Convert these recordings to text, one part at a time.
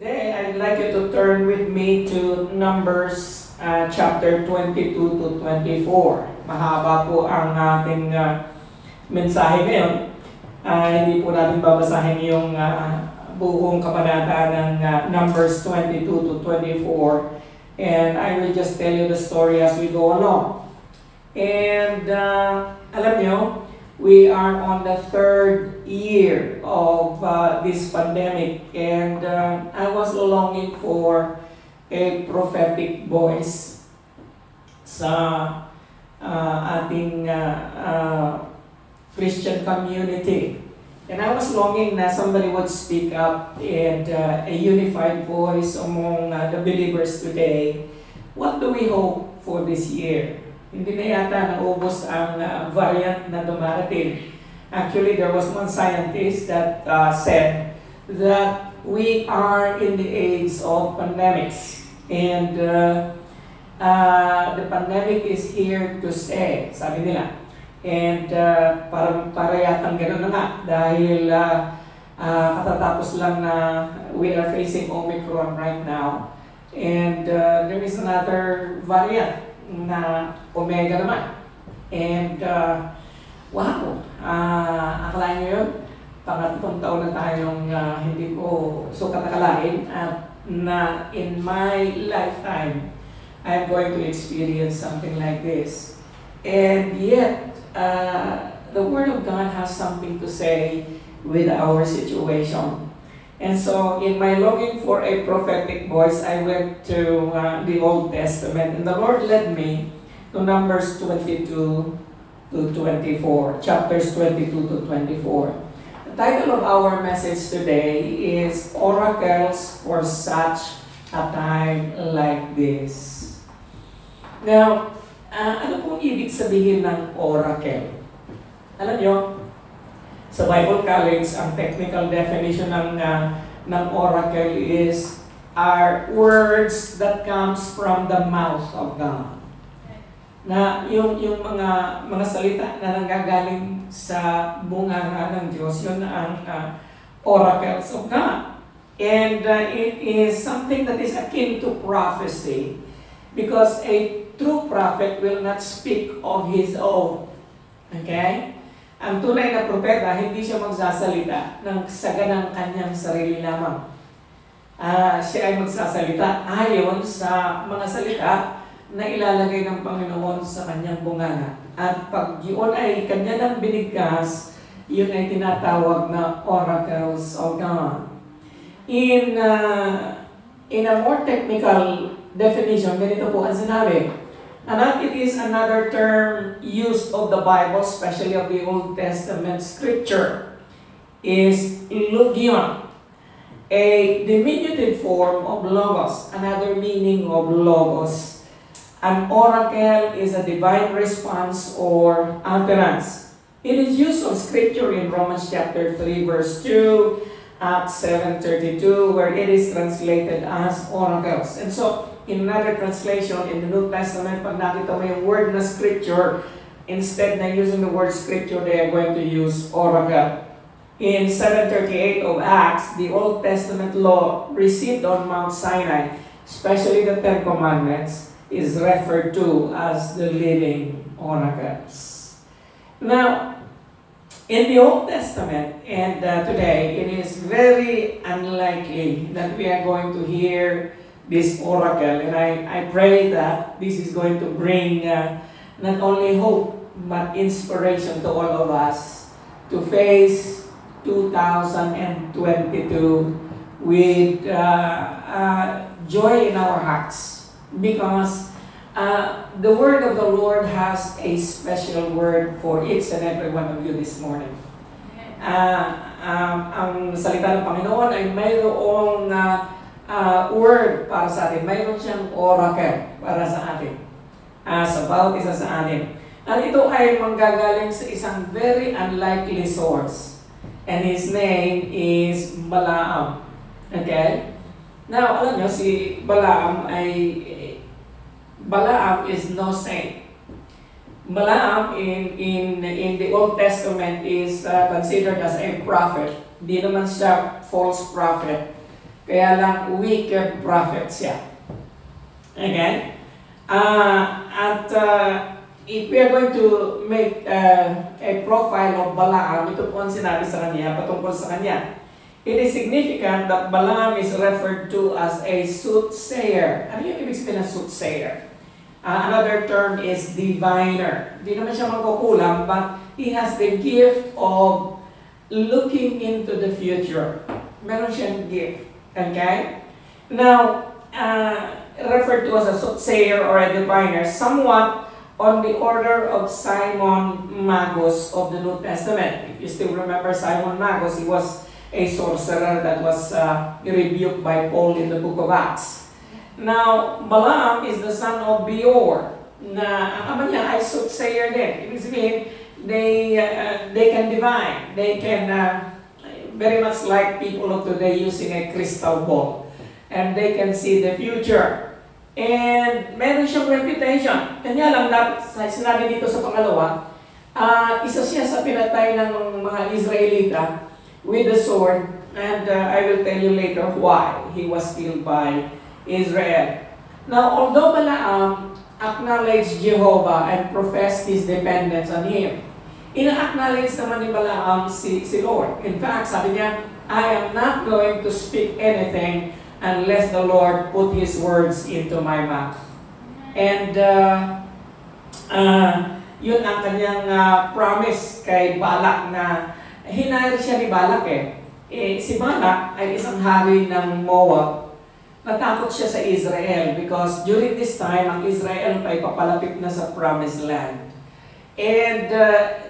Today, I'd like you to turn with me to Numbers chapter 22 to 24. Mahaba po ang ating mensahe ngayon. Hindi po natin babasahin yung buong kabanata ng Numbers 22 to 24. And I will just tell you the story as we go along. And alam nyo, we are on the third year of this pandemic, and I was longing for a prophetic voice sa ating Christian community. And I was longing na somebody would speak up and a unified voice among the believers today. What do we hope for this year? Hindi na yata naubos ang variant na dumarating. Actually, there was one scientist that said that we are in the age of pandemics. And the pandemic is here to stay, sabi nila. And para yatang gano'n na nga dahil katatapos lang na we are facing Omicron right now. And there is another variant na Omega naman. And wow, akalain nyo yun, pangatlong taon na tayong hindi ko sukat akalain at na in my lifetime I'm going to experience something like this. And yet, the Word of God has something to say with our situation. And so, in my longing for a prophetic voice, I went to the Old Testament, and the Lord led me to Numbers 22 to 24, chapters 22 to 24. The title of our message today is Oracles for Such a Time Like This. Now, ano pong ibig sabihin ng oracle? Alam nyo, sa Bible College, ang technical definition ng oracle are words that comes from the mouth of God. Na yung mga salita na nanggagaling sa bunganga ng Diyos, yun ang oracles of God. And it is something that is akin to prophecy, because a true prophet will not speak of his own. Okay? Ang tunay na propeta, hindi siya magsasalita ng saga ng kanyang sarili lamang. Siya ay magsasalita ayon sa mga salita na ilalagay ng Panginoon sa kanyang bunganga. At pag yun ay kanya ng binigkas, yun ay tinatawag na oracles of God. In a more technical definition, ganito po ang sinabi. And that it is another term used of the Bible, especially of the Old Testament scripture, is logion, a diminutive form of logos, another meaning of logos. An oracle is a divine response or utterance. It is used of scripture in Romans chapter 3 verse 2, Acts 7:32, where it is translated as oracles. And so, in another translation, in the New Testament, pag nakita mo yung word na scripture, instead na using the word scripture, they are going to use oracle. In 7:38 of Acts, the Old Testament law received on Mount Sinai, especially the Ten Commandments, is referred to as the living oracles. Now, in the Old Testament, and today, it is very unlikely that we are going to hear this oracle, and I pray that this is going to bring not only hope but inspiration to all of us to face 2022 with joy in our hearts, because the word of the Lord has a special word for each and every one of you this morning. Ang salita ng Panginoon ay mayroong word para sa atin. Mayroon siyang oracle para sa atin. Sa bawat isa sa atin. At ito ay manggagaling sa isang very unlikely source. And his name is Balaam. Okay? Now, alam nyo, si Balaam is no saint. Balaam in the Old Testament is considered as a prophet. Di naman siya false prophet. Kaya lang wicked prophet siya. Okay? If we are going to make a profile of Balaam, ito po ang sinabi sa kanya, patungkol sa kanya. It is significant that Balaam is referred to as a soothsayer. Ano yung ibig sabihin ng soothsayer? Another term is diviner. Hindi naman siya magkukulang, but he has the gift of looking into the future. Meron siyang gift. Okay? Now, referred to as a soothsayer or a diviner, somewhat on the order of Simon Magus of the New Testament. If you still remember Simon Magus, he was a sorcerer that was rebuked by Paul in the book of Acts. Now, Balaam is the son of Beor, na ang ama niya ay soothsayer din. Ibig sabihin, they can divine. They can, very much like people of today using a crystal ball. And they can see the future. And meron siyang reputation. Kanya lang, dapat sinabi dito sa pangalawa, isa siya sa pinatay ng mga Israelita with the sword, and I will tell you later why he was killed by Israel. Now, although Balaam acknowledged Jehovah and professed his dependence on Him, ina-acknowledge naman ni Balaam si Lord. In fact, sabi niya, I am not going to speak anything unless the Lord put His words into my mouth. And yun ang kanyang promise kay Balak na hinire siya ni Balak si Balak ay isang hari ng Moab. Natakot siya sa Israel because during this time, ang Israel ay papalapit na sa promised land. And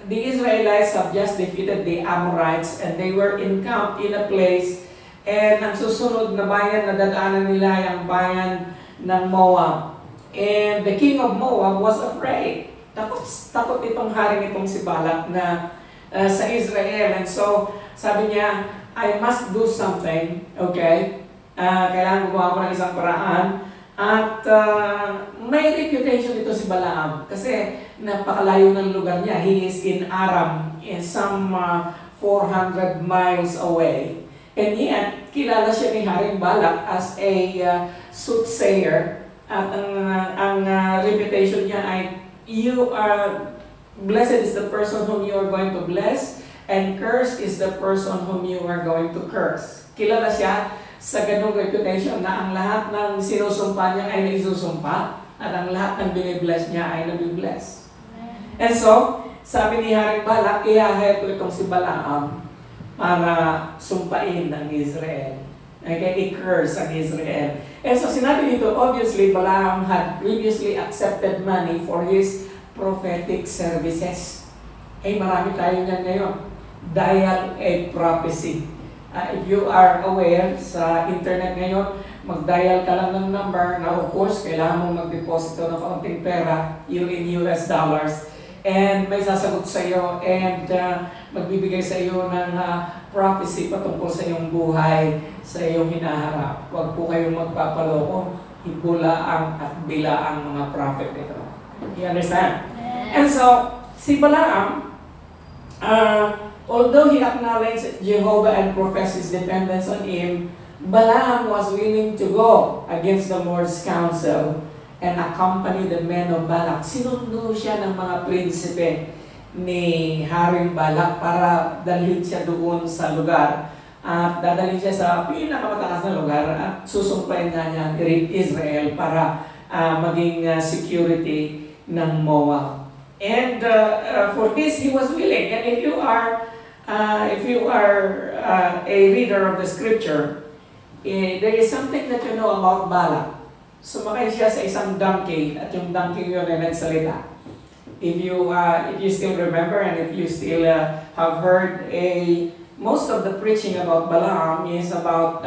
the Israelites have just defeated the Amorites and they were encamped in a place, and ang susunod na bayan na dadaanan nila ay ang bayan ng Moab. And the king of Moab was afraid. Takot itong hari nitong si Balak na sa Israel. And so, sabi niya, I must do something, okay? Kailangan gumawa ko ng isang paraan. At may reputation ito si Balaam kasi napakalayo ng lugar niya. He is in Aram, in some 400 miles away. And yet, kilala siya ni Haring Balak as a soothsayer. At ang reputation niya ay, blessed is the person whom you are going to bless, and cursed is the person whom you are going to curse. Kilala siya sa ganung reputation na ang lahat ng sinusumpa niya ay naisusumpa, at ang lahat ng binibless niya ay nabibless. And so, sabi ni Haring Balak, ihahay ko itong si Balaam para sumpain ng Israel. Okay, i-curse ang Israel. And so sinabi dito, obviously, Balaam had previously accepted money for his prophetic services. Marami tayo niyan ngayon. Dial a prophecy. If you are aware, sa internet ngayon, mag-dial ka lang ng number na of course, kailangan mo mag-deposito ng kaunting pera, in US dollars, and may sasagot sa iyo and magbibigay sa iyo ng prophecy patungkol sa iyong buhay, sa iyong hinaharap. Huwag po kayong magpapaloko, ibulaang at bilaang mga prophet ito. You understand? And so, si Balaam, although he acknowledged Jehovah and professed his dependence on Him, Balaam was willing to go against the Lord's counsel and accompany the men of Balak. Sinundo siya ng mga prinsipe ni Haring Balak para dalhin siya doon sa lugar. At dadalhin siya sa pinakamataas na lugar at susumpain niya Israel para maging security ng Moab. And for this, he was willing. And if you are a reader of the scripture, there is something that you know about Balak. Sumakay siya sa isang donkey at yung donkey yun ay nagsalita. If you still remember and if you still have heard, most of the preaching about Balaam is about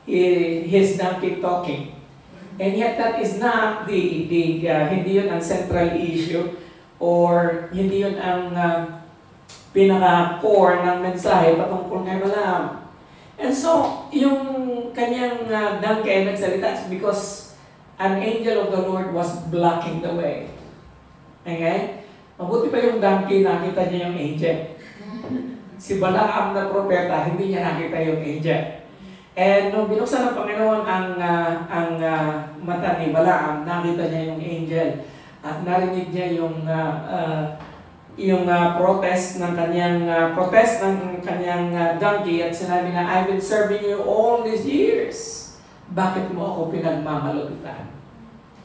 his donkey talking. And yet that is not hindi yun ang central issue or hindi yun ang pinaka-core ng mensahe patungkol kay Balaam. And so, yung kanyang donkey ay nagsalita because an angel of the Lord was blocking the way. Okay? Mabuti pa yung donkey, nakita niya yung angel. Si Balaam na propeta, hindi niya nakita yung angel. And nung binuksan ng Panginoon mata ni Balaam, nakita niya yung angel at narinig niya yung protest ng kanyang donkey at sinabi na, I've been serving you all these years. Bakit mo ako pinagmamalupitan?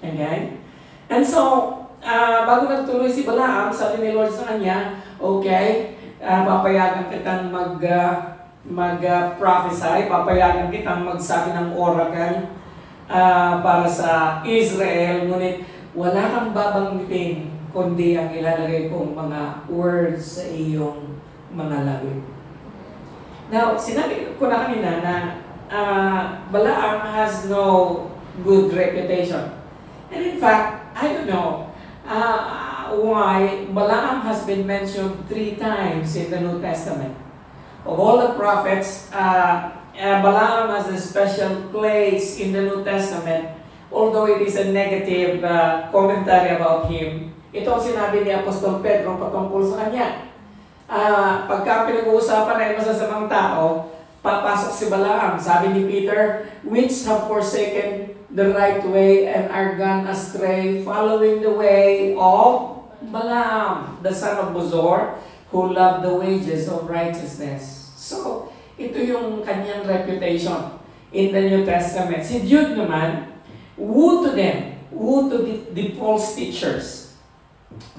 Okay? And so, bago nagtuloy si Balaam, sabi ni Lord sa kanya, okay, papayagan kitang mag-prophesy, papayagan kitang magsabi ng oracle para sa Israel, ngunit wala kang babanggitin kundi ang ilalagay kong mga words sa iyong mga labi. Now, sinabi ko na kanina na Balaam has no good reputation. And in fact, I don't know why Balaam has been mentioned 3 times in the New Testament. Of all the prophets, Balaam has a special place in the New Testament, although it is a negative commentary about him. Ito ang sinabi ni Apostol Pedro patungkol sa kanya. Pagka pinag-uusapan ay masasamang tao, papasok si Balaam. Sabi ni Peter, which have forsaken the right way and are gone astray, following the way of Balaam, the son of Bozor, who loved the wages of righteousness. So, ito yung kanyang reputation in the New Testament. Si Jude naman, woe to them, woe to the false teachers.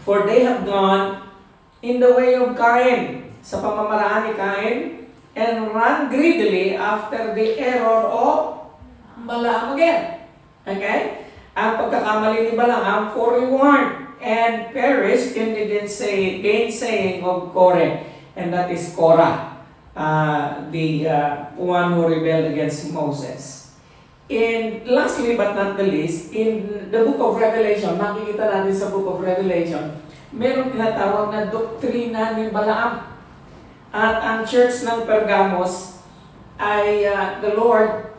For they have gone in the way of Cain, sa pamamaraan ni Cain, and run greedily after the error of Balaam again. Okay? Ang pagkakamali ni Balaam, forewarned and perished in the gainsaying of Kore, and that is Korah, the one who rebelled against Moses. And lastly but not the least, in the book of Revelation, makikita natin sa book of Revelation, merong tinatawag na doktrina ni Balaam. At ang church ng Pergamos ay the Lord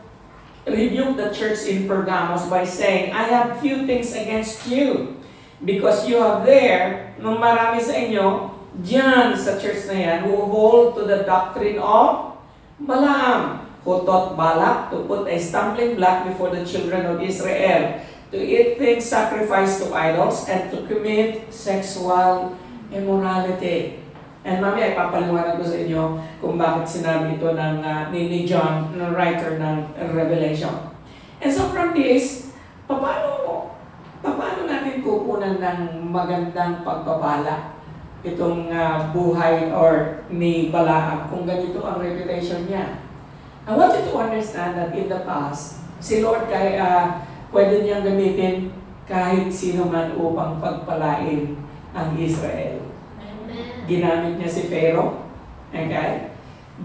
rebuked the church in Pergamos by saying, I have few things against you, because you have there, nung marami sa inyo, diyan sa church na yan, who hold to the doctrine of Balaam, who taught Balak to put a stumbling block before the children of Israel, to eat things sacrificed to idols, and to commit sexual immorality. And mamaya ipapaliwanag ko sa inyo kung bakit sinabi ito ni John, ng writer ng Revelation. And so from this, paano natin kukunan ng magandang pagpapala itong buhay or ni Balaam kung ganito ang reputation niya? I want you to understand that in the past, si Lord pwede niyang gamitin kahit sino man upang pagpalain ang Israel. Amen. Ginamit niya si Pharaoh, okay?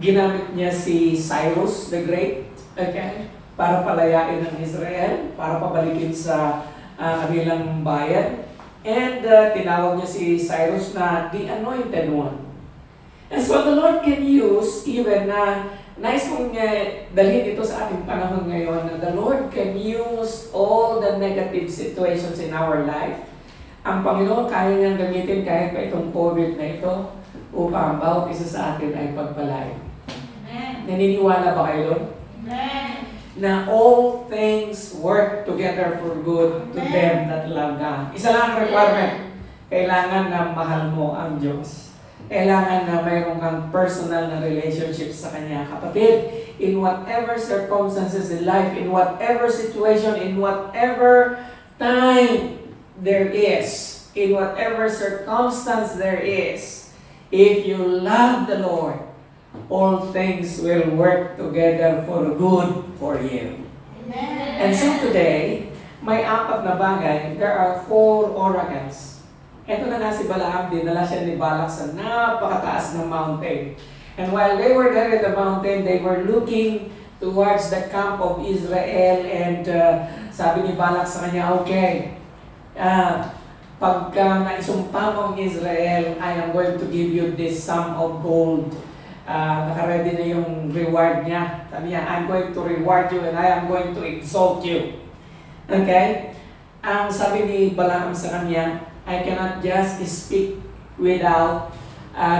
Ginamit niya si Cyrus the Great, okay? Para palayain ang Israel, para pabalikin sa kanilang bayan. And tinawag niya si Cyrus na the Anointed One. And so the Lord can use even nais kong dalhin ito sa ating panahon ngayon na the Lord can use all the negative situations in our life. Ang Panginoon kaya niyang gamitin kahit pa itong COVID na ito upang bawat isa sa atin ay pagpalain. Amen. Naniniwala ba kayo doon? Amen. Na all things work together for good to them that love God. Isa lang ang requirement. Kailangan na mahal mo ang Diyos. Kailangan na mayroon kang personal na relationship sa Kanya. Kapatid, in whatever circumstances in life, in whatever situation, in whatever time there is, in whatever circumstance there is, if you love the Lord, all things will work together for good for you. Amen. And so today, may 4 na bagay. There are 4 oracles. Ito na nga si Balaam, dinala siya ni Balak sa napakataas ng mountain. And while they were there at the mountain, they were looking towards the camp of Israel. And sabi ni Balak sa kanya, okay, pagka naisumpa mo ang Israel, I am going to give you this sum of gold. Nakaready na yung reward niya. Sabi niya, I'm going to reward you and I am going to exalt you. Okay? Ang sabi ni Balaam sa kanya, I cannot just speak without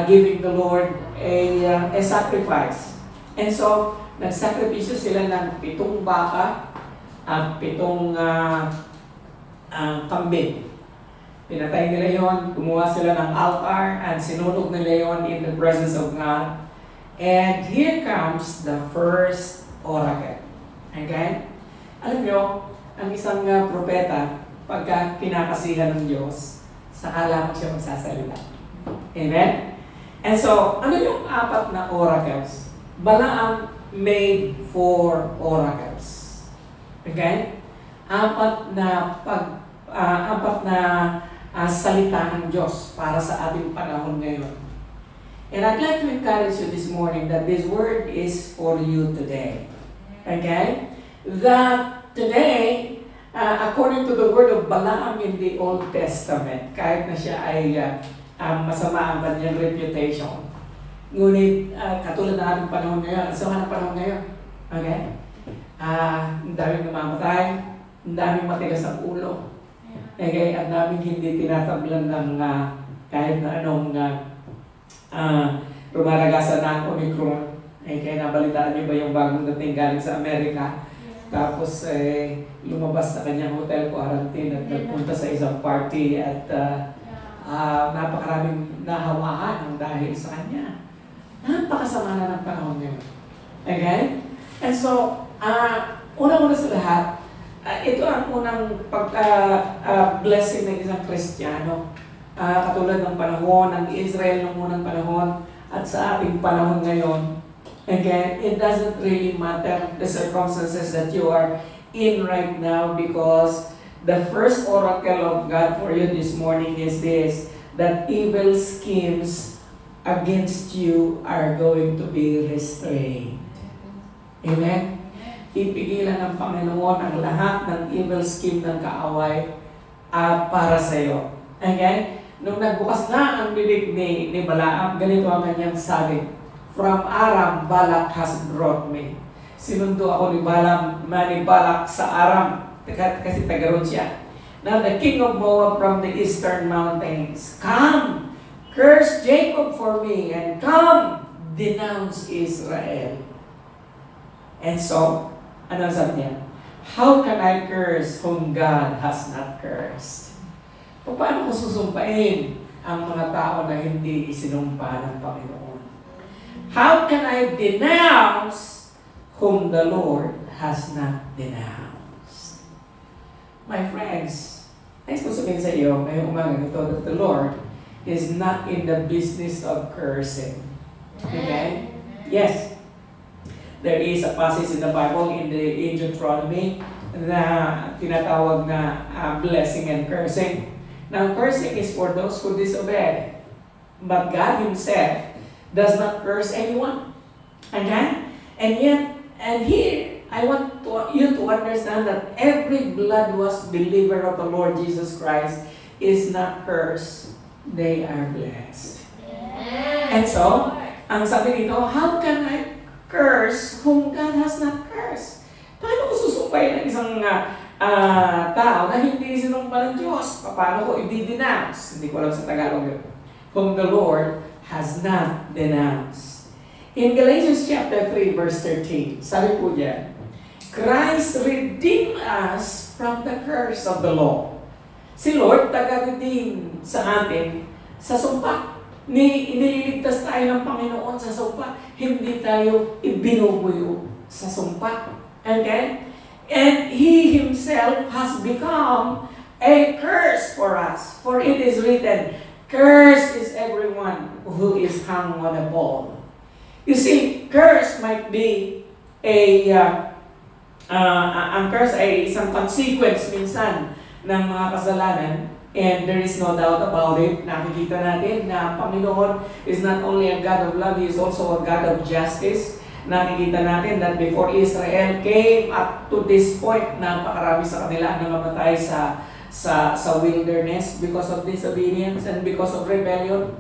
giving the Lord a sacrifice. And so, nagsakripisyo sila ng 7 baka at 7 kambing. Pinatay nila yon, gumawa sila ng altar, and sinunog nila yon in the presence of God. And here comes the first oracle. Okay? Alam nyo, ang isang propeta, pagka kinakasihan ng Diyos, saka lamang siya magsasalita. Amen? And so, ano yung 4 na oracles? Balaam made 4 oracles. Okay? 4 na salita ng Diyos para sa ating panahon ngayon. And I'd like to encourage you this morning that this word is for you today. Okay? That today, according to the word of Balaam in the Old Testament, kahit na siya ay masama ang kanyang reputation, ngunit katulad ng ating panahon ngayon, ang sama ng panahon ngayon, okay? Ang daming namamatay, ang daming matigas ang ulo, okay? Ang daming hindi tinatablan ng kahit na anong rumaragasan ng Omicron. Okay, nabalitaan niyo ba yung bagong dating galing sa Amerika? Tapos lumabas sa kanyang hotel quarantine at nagpunta sa isang party at napakaraming nahawahan ng dahil sa kanya. Napakasama na ng panahon ngayon. Okay? And so, unang-una sa lahat, ito ang unang blessing ng isang Kristiyano. Katulad ng panahon ng Israel ng unang panahon at sa ating panahon ngayon. Again, it doesn't really matter the circumstances that you are in right now, because the first oracle of God for you this morning is this, that evil schemes against you are going to be restrained. Amen? Ipigilan ng Panginoon ang lahat ng evil scheme ng kaaway para sa iyo. Okay? Nung nagbukas na ang bibig ni Balaam, ganito ang kanyang sabi, "From Aram, Balak has brought me." Sinundo ako ni Balak sa Aram, kasi taga-roon siya. Now the king of Moab from the eastern mountains, "Come, curse Jacob for me, and come, denounce Israel." And so, ano sabi niya? "How can I curse whom God has not cursed?" Paano ko susumpain ang mga tao na hindi isinumpa ng Panginoon? How can I denounce whom the Lord has not denounced? My friends, nais ko sabihin sa iyo ngayong umaga nito that the Lord is not in the business of cursing. Okay? Yes. There is a passage in the Bible in Deuteronomy na tinatawag na blessing and cursing. Now, cursing is for those who disobey. But God Himself does not curse anyone. Okay? And here, I want you to understand that every blood-washed believer of the Lord Jesus Christ is not cursed. They are blessed. And so, ang sabi dito, how can I curse whom God has not cursed? Paano ko susumpayin ng isang tao na hindi sinumpa ng Diyos? Paano ko i-denounce? Hindi ko alam sa Tagalog yun. Whom the Lord has not denounced. In Galatians chapter 3 verse 13, sabi po diyan, Christ redeemed us from the curse of the law. Si Lord taga-redeem sa atin sa sumpa. Iniligtas tayo ng Panginoon sa sumpa. Hindi tayo ibinubuyo sa sumpa. Okay? And He Himself has become a curse for us. For it is written, "Cursed is everyone who is hung on a pole." You see, curse might be ang curse ay isang consequence minsan ng mga kasalanan, and there is no doubt about it. Nakikita natin na ang Panginoon is not only a God of love, He is also a God of justice. Nakikita natin that before Israel came up to this point, napakarami sa kanila ang nangamatay sa wilderness because of disobedience and because of rebellion.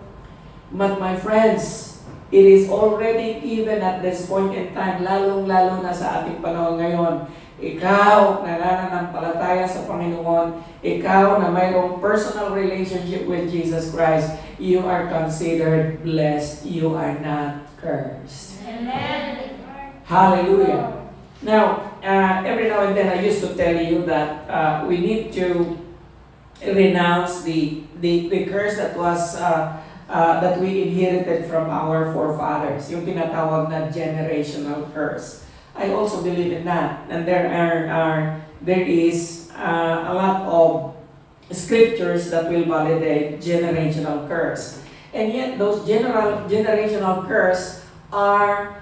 But my friends, it is already even at this point in time, lalong-lalo na sa ating panahon ngayon, ikaw na nananampalataya sa Panginoon, ikaw na mayroong personal relationship with Jesus Christ, you are considered blessed. You are not cursed. Amen. Hallelujah. Now, every now and then I used to tell you that we need to renounce the curse that was that we inherited from our forefathers, yung tinatawag na generational curse. I also believe in that, and there is a lot of scriptures that will validate generational curse, and yet those generational curse are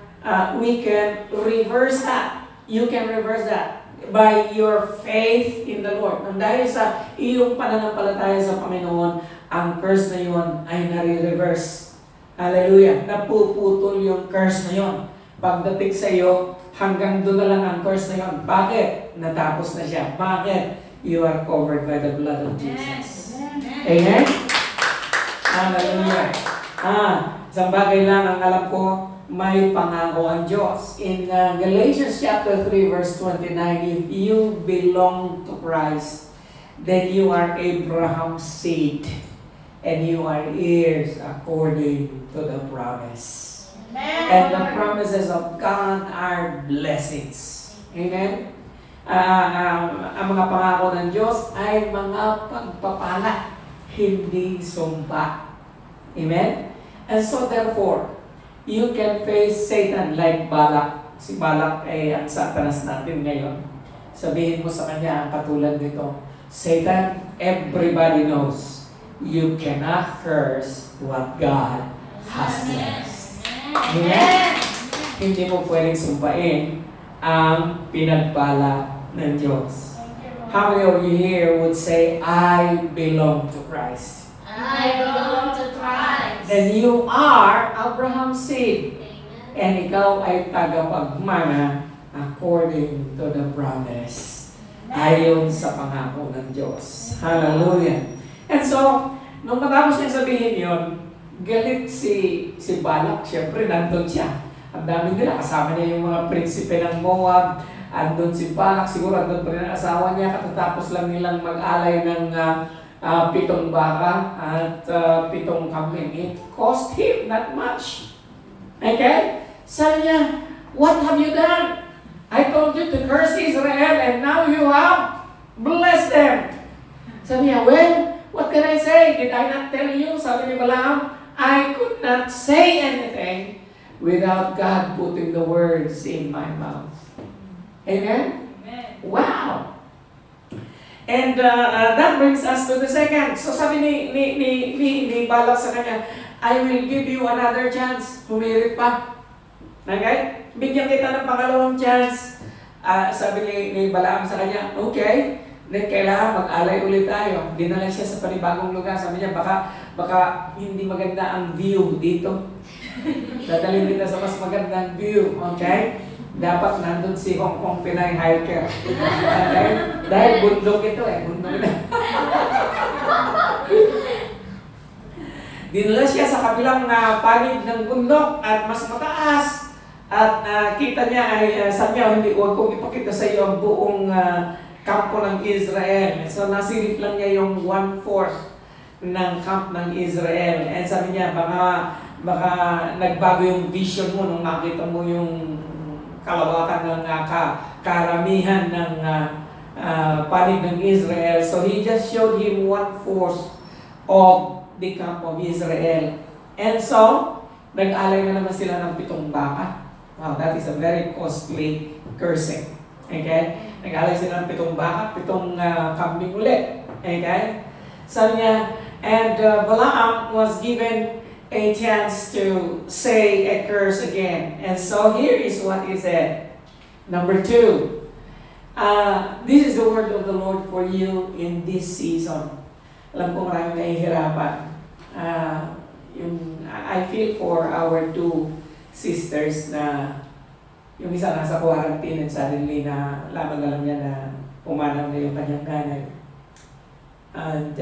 we can reverse that. You can reverse that by your faith in the Lord. Nang dahil sa iyong pananampalataya sa Panginoon, ang curse na yun ay nare-reverse. Hallelujah. Napuputol yung curse na yun. Pagdating sa iyo, hanggang doon na lang ang curse na yun. Bakit? Natapos na siya. Bakit? You are covered by the blood of Jesus. Amen? Hallelujah. Isang bagay lang ang alam ko, may pangako ang Diyos. In Galatians chapter 3 verse 29, if you belong to Christ, then you are Abraham's seed, and you are heirs according to the promise. Amen. And the promises of God are blessings. Amen? Ang mga pangako ng Diyos ay mga pagpapala, hindi sumpa. Amen? And so therefore, you can face Satan like Balak. Si Balak ay ang Satanas natin ngayon. Sabihin mo sa kanya ang katulad nito, Satan, everybody knows you cannot curse what God has blessed. Amen? Hindi mo pwedeng sumpain ang pinagpala ng Diyos. How many of you here would say, I belong to Christ? I belong to Christ. Then you are Abraham's seed. Amen. And ikaw ay tagapagmana according to the promise. Ayon sa pangako ng Diyos. Hallelujah. And so, nung matapos niya sabihin yun, galit si Balak. Siyempre, nandun siya. Ang dami nila. Kasama niya yung mga prinsipe ng Moab. Andun si Balak. Siguro andun pa rin ang asawa niya. Katatapos lang nilang mag-alay ng 7 baka at 7 kambing. It cost him not much. Okay? Sabi niya, what have you done? I told you to curse Israel and now you have blessed them. Sabi niya, well, what can I say? Did I not tell you? Sabi ni Balaam, I could not say anything without God putting the words in my mouth. Amen? Amen. Wow! And that brings us to the second. So sabi ni Balak sa kanya, I will give you another chance. Humirit pa. Okay? Bigyan kita ng pangalawang chance. Sabi ni Balaam sa kanya, okay, then kailangan mag-alay ulit tayo. Dinala siya sa panibagong lugar. Sabi niya, baka hindi maganda ang view dito. Dadalhin kita sa mas magandang view. Okay? Dapat nandun si Hong Kong Pinay hiker. Okay? Dahil bundok ito bundok ito. Dinala siya sa kabilang panig ng bundok at mas mataas. At kita niya ay, sabi niya, huwag kong ipakita sa iyo ang buong kampo ng Israel. So nasilip lang niya yung 1/4 ng camp ng Israel. And sabi niya, baka nagbago yung vision mo nung makita mo yung kalawakan ng karamihan ng panig ng Israel. So he just showed him 1/4 of the camp of Israel. And so, nag-alay na naman sila ng 7 baka. Wow, that is a very costly cursing. Okay? Nag-alay sila ng 7 baka, 7 kambing ulit. Okay? Sabi niya, and Balaam was given a chance to say a curse again. And so here is what he said. Number 2. This is the word of the Lord for you in this season. Alam ko maraming nahihirapan. I feel for our 2 sisters na yung isa nasa quarantine and suddenly na laman na lang niya na pumanaw na yung kanyang nanay. And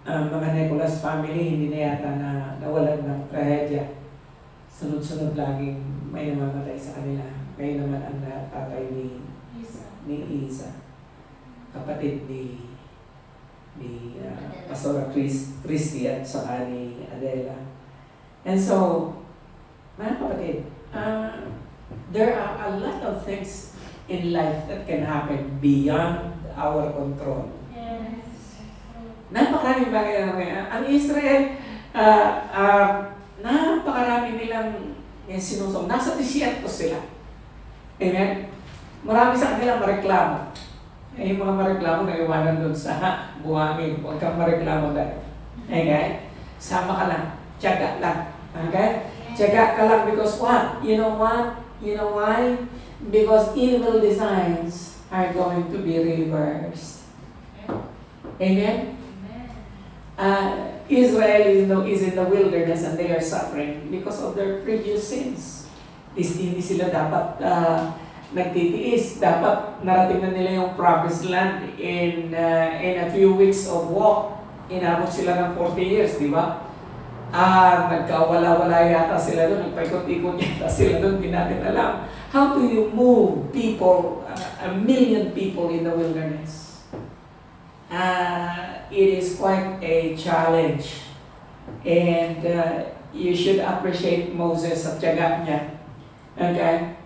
mga Nicholas family, hindi na yata na nawalan ng trahedya. Sunod-sunod laging may namamatay sa kanila. Ngayon naman ang tatay ni Isa. Kapatid ni Pastora Christy at saka ni Adela. And so, mga kapatid, there are a lot of things in life that can happen beyond our control. Yes. Napakaraming bagay na ngayon. Ang Israel, napakarami nilang sinusong. Nasa disyerto sila. Amen? Marami sa kanila mareklamo. Yung mga mareklamo na iwanan doon sa buhangin. Huwag kang mareklamo dahil. Okay? Sama ka lang. Tiyaga lang. Okay? Tiyaga ka lang because what? You know what? You know why? Because evil designs are going to be reversed. Amen? Israel is in the wilderness and they are suffering because of their previous sins. Hindi sila dapat nagtitiis. Dapat narating na nila yung promised land in a few weeks of walk. Inabot sila ng 40 years, di ba? Nagkawala-wala yata sila doon. Nagpaikot-ikot yata sila doon. Hindi natin alam. How do you move people, 1 million people in the wilderness? It is quite a challenge. And you should appreciate Moses at tiyaga niya. Okay?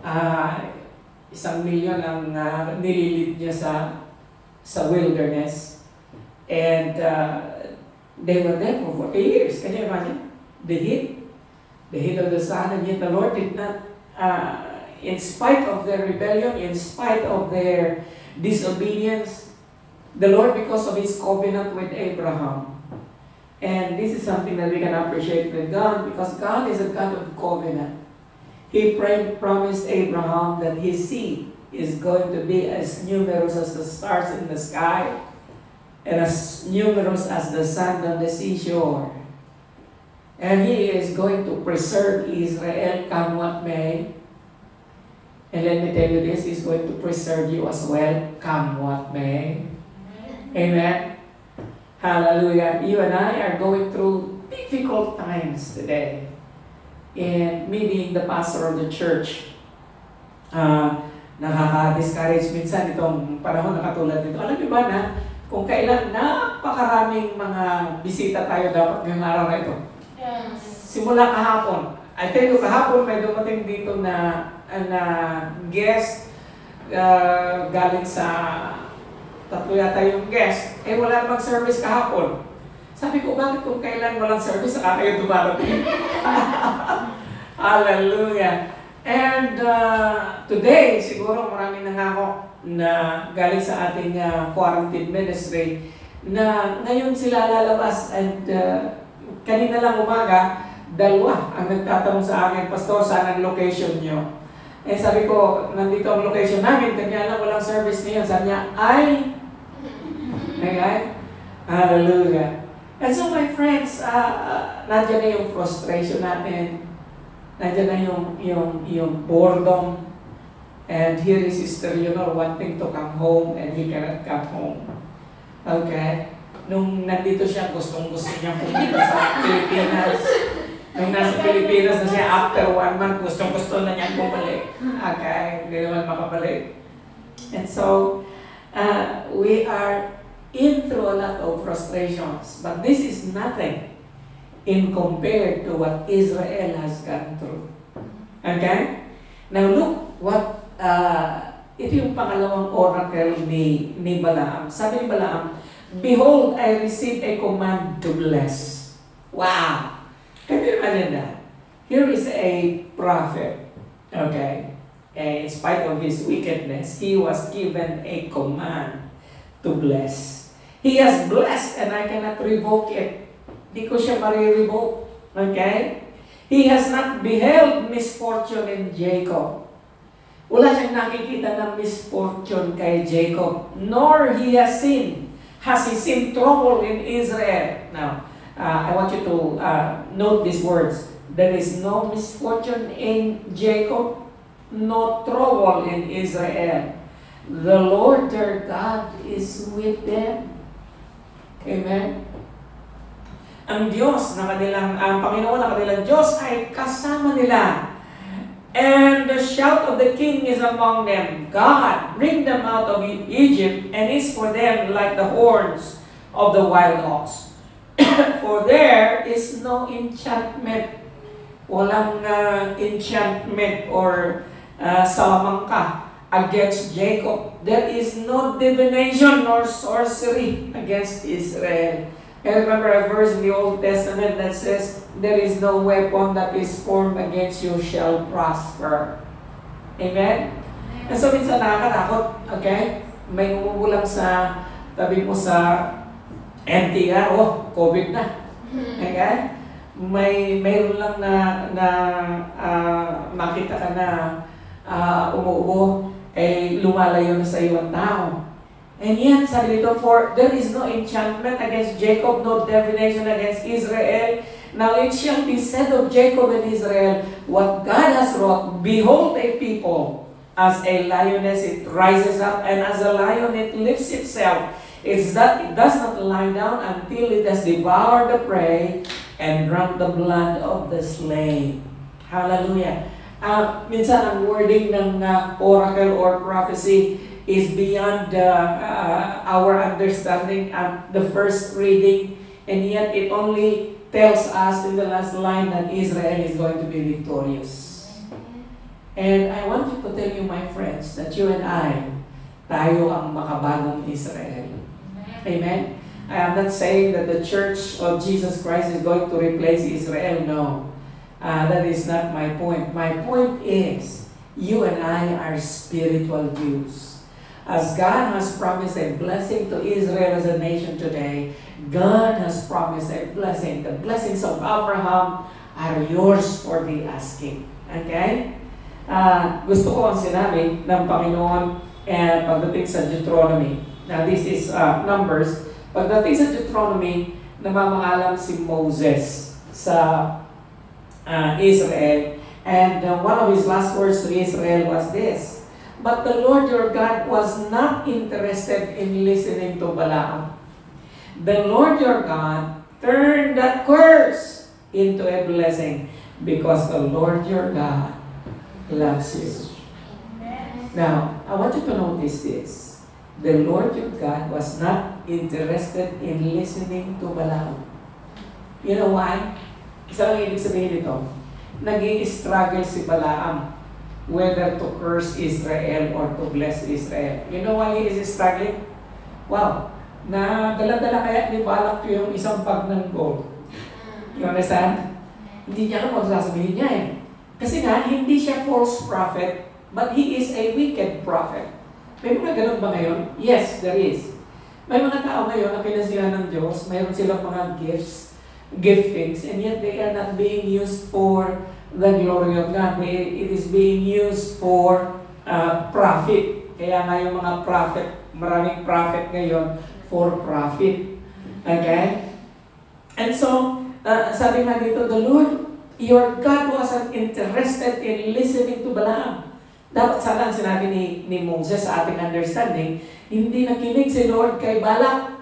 1 million ang nililid niya sa wilderness. And they were there for 40 years. Can you imagine? The heat of the sun, and yet the Lord did not, in spite of their rebellion, in spite of their disobedience, the Lord, because of His covenant with Abraham, and this is something that we can appreciate with God, because God is a God of covenant. He promised Abraham that his seed is going to be as numerous as the stars in the sky, and as numerous as the sand on the seashore. And He is going to preserve Israel, come what may. And let me tell you this, He's going to preserve you as well, come what may. Amen. Hallelujah. You and I are going through difficult times today. And me being the pastor of the church, nakaka-discourage minsan itong panahon na katulad nito. Alam niyo ba na kung kailan napakaraming mga bisita tayo dapat ngayong araw na ito? Yes. Simula kahapon. I tell you, kahapon may dumating dito na guest galing sa tatlo yata yung guest. Wala namang service kahapon. Sabi ko, bakit kung kailan walang service, saka kayo dumarating? Hallelujah. And today, siguro marami nangako na galing sa ating quarantine ministry na ngayon sila lalabas. And kanina lang umaga, 2 ang nagtatanong sa akin, Pastor, saan ang location nyo? Sabi ko, nandito ang location namin, kanya lang walang service ngayon. Sabi niya, hallelujah. And so my friends, nandiyan na yung frustration natin. Nandiyan na yung boredom. And here is Sister Leonor wanting to come home and he cannot come home. Okay? Nung nandito siya, gustong-gusto niya pumunta sa Pilipinas. Nung nasa Pilipinas na siya, after 1 month, gustong-gusto na niya bumalik. Okay? Hindi naman makabalik. And so, we are in through a lot of frustrations, but this is nothing in compared to what Israel has gone through. Okay? Now look what, ito yung pangalawang oracle ni Balaam. Sabi ni Balaam, "Behold, I received a command to bless." Wow! Can you imagine that? Here is a prophet, okay? And in spite of his wickedness, he was given a command to bless. He has blessed and I cannot revoke it. Di ko siya marirevoke. Okay? He has not beheld misfortune in Jacob. Wala siyang nakikita ng misfortune kay Jacob. Nor has he seen trouble in Israel. Now, I want you to note these words. There is no misfortune in Jacob, no trouble in Israel. The Lord their God is with them. Amen. Ang Diyos na ang Panginoon na kanilang Diyos ay kasama nila. And the shout of the king is among them. God, bring them out of Egypt, and is for them like the horns of the wild ox. For there is no enchantment Walang enchantment or salamangka against Jacob. There is no divination nor sorcery against Israel. I remember a verse in the Old Testament that says, there is no weapon that is formed against you shall prosper. Amen? And so minsan nakakatakot, okay? May umuulang sa tabi mo sa NTR, COVID na. Okay? Mayroon lang na makita ka na umuubo, lumalayo na sa iyo ang tao. And yan, sabi dito, for there is no enchantment against Jacob, no divination against Israel. Now it shall be said of Jacob and Israel, what God has wrought, behold a people, as a lioness it rises up, and as a lion it lifts itself. It's that it does not lie down until it has devoured the prey and drunk the blood of the slain. Hallelujah. Minsan ang wording ng oracle or prophecy is beyond our understanding at the first reading, and yet it only tells us in the last line that Israel is going to be victorious. And I want to tell you, my friends, that you and I, tayo ang makabagong Israel. Amen? I am not saying that the Church of Jesus Christ is going to replace Israel. No. That is not my point. My point is, you and I are spiritual Jews. As God has promised a blessing to Israel as a nation today, God has promised a blessing. The blessings of Abraham are yours for the asking. Okay? Gusto ko ang sinabi ng Panginoon pagdating sa Deuteronomy. Now this is Numbers. Pagdating sa Deuteronomy, namamangalan si Moses sa Israel. And one of his last words to Israel was this, but the Lord your God was not interested in listening to Balaam. The Lord your God turned that curse into a blessing because the Lord your God loves you. Now, I want you to notice this. The Lord your God was not interested in listening to Balaam. You know why? Isa lang ibig sabihin nito. Nag-i-struggle si Balaam whether to curse Israel or to bless Israel. You know why he is struggling? Wow! Na dala-dala kaya ni Balak yung isang bag ng gold. You understand? Hindi niya alam kung sasabihin niya eh. Kasi nga, hindi siya false prophet, but he is a wicked prophet. May mga ganun ba ngayon? Yes, there is. May mga tao ngayon na pinasihan ng Diyos, mayroon silang mga giftings, and yet they are not being used for the glory of God. It is being used for profit. Kaya nga yung mga prophet, maraming prophet ngayon, for profit. Okay? And so, sabi nga dito, the Lord, your God wasn't interested in listening to Balaam. Dapat sana ang sinabi ni Moses sa ating understanding, hindi nakinig si Lord kay Balak.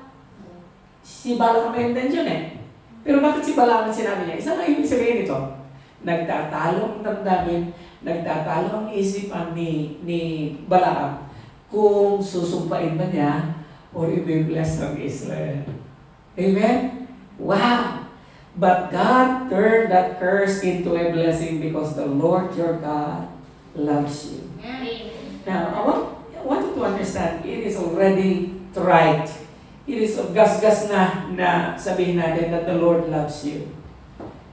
Si Balak ang may intention eh. Pero bakit si Balaam ang sinabi niya? Isa lang ibig sabihin ito. Nagtatalo ang damdamin, nagtatalo ang isipan ni Balaam kung susumpain ba niya or i-bless ng Israel. Amen? Wow! But God turned that curse into a blessing because the Lord your God loves you. Now, I want you to understand, it is already right. It is gas-gas na sabihin natin that the Lord loves you.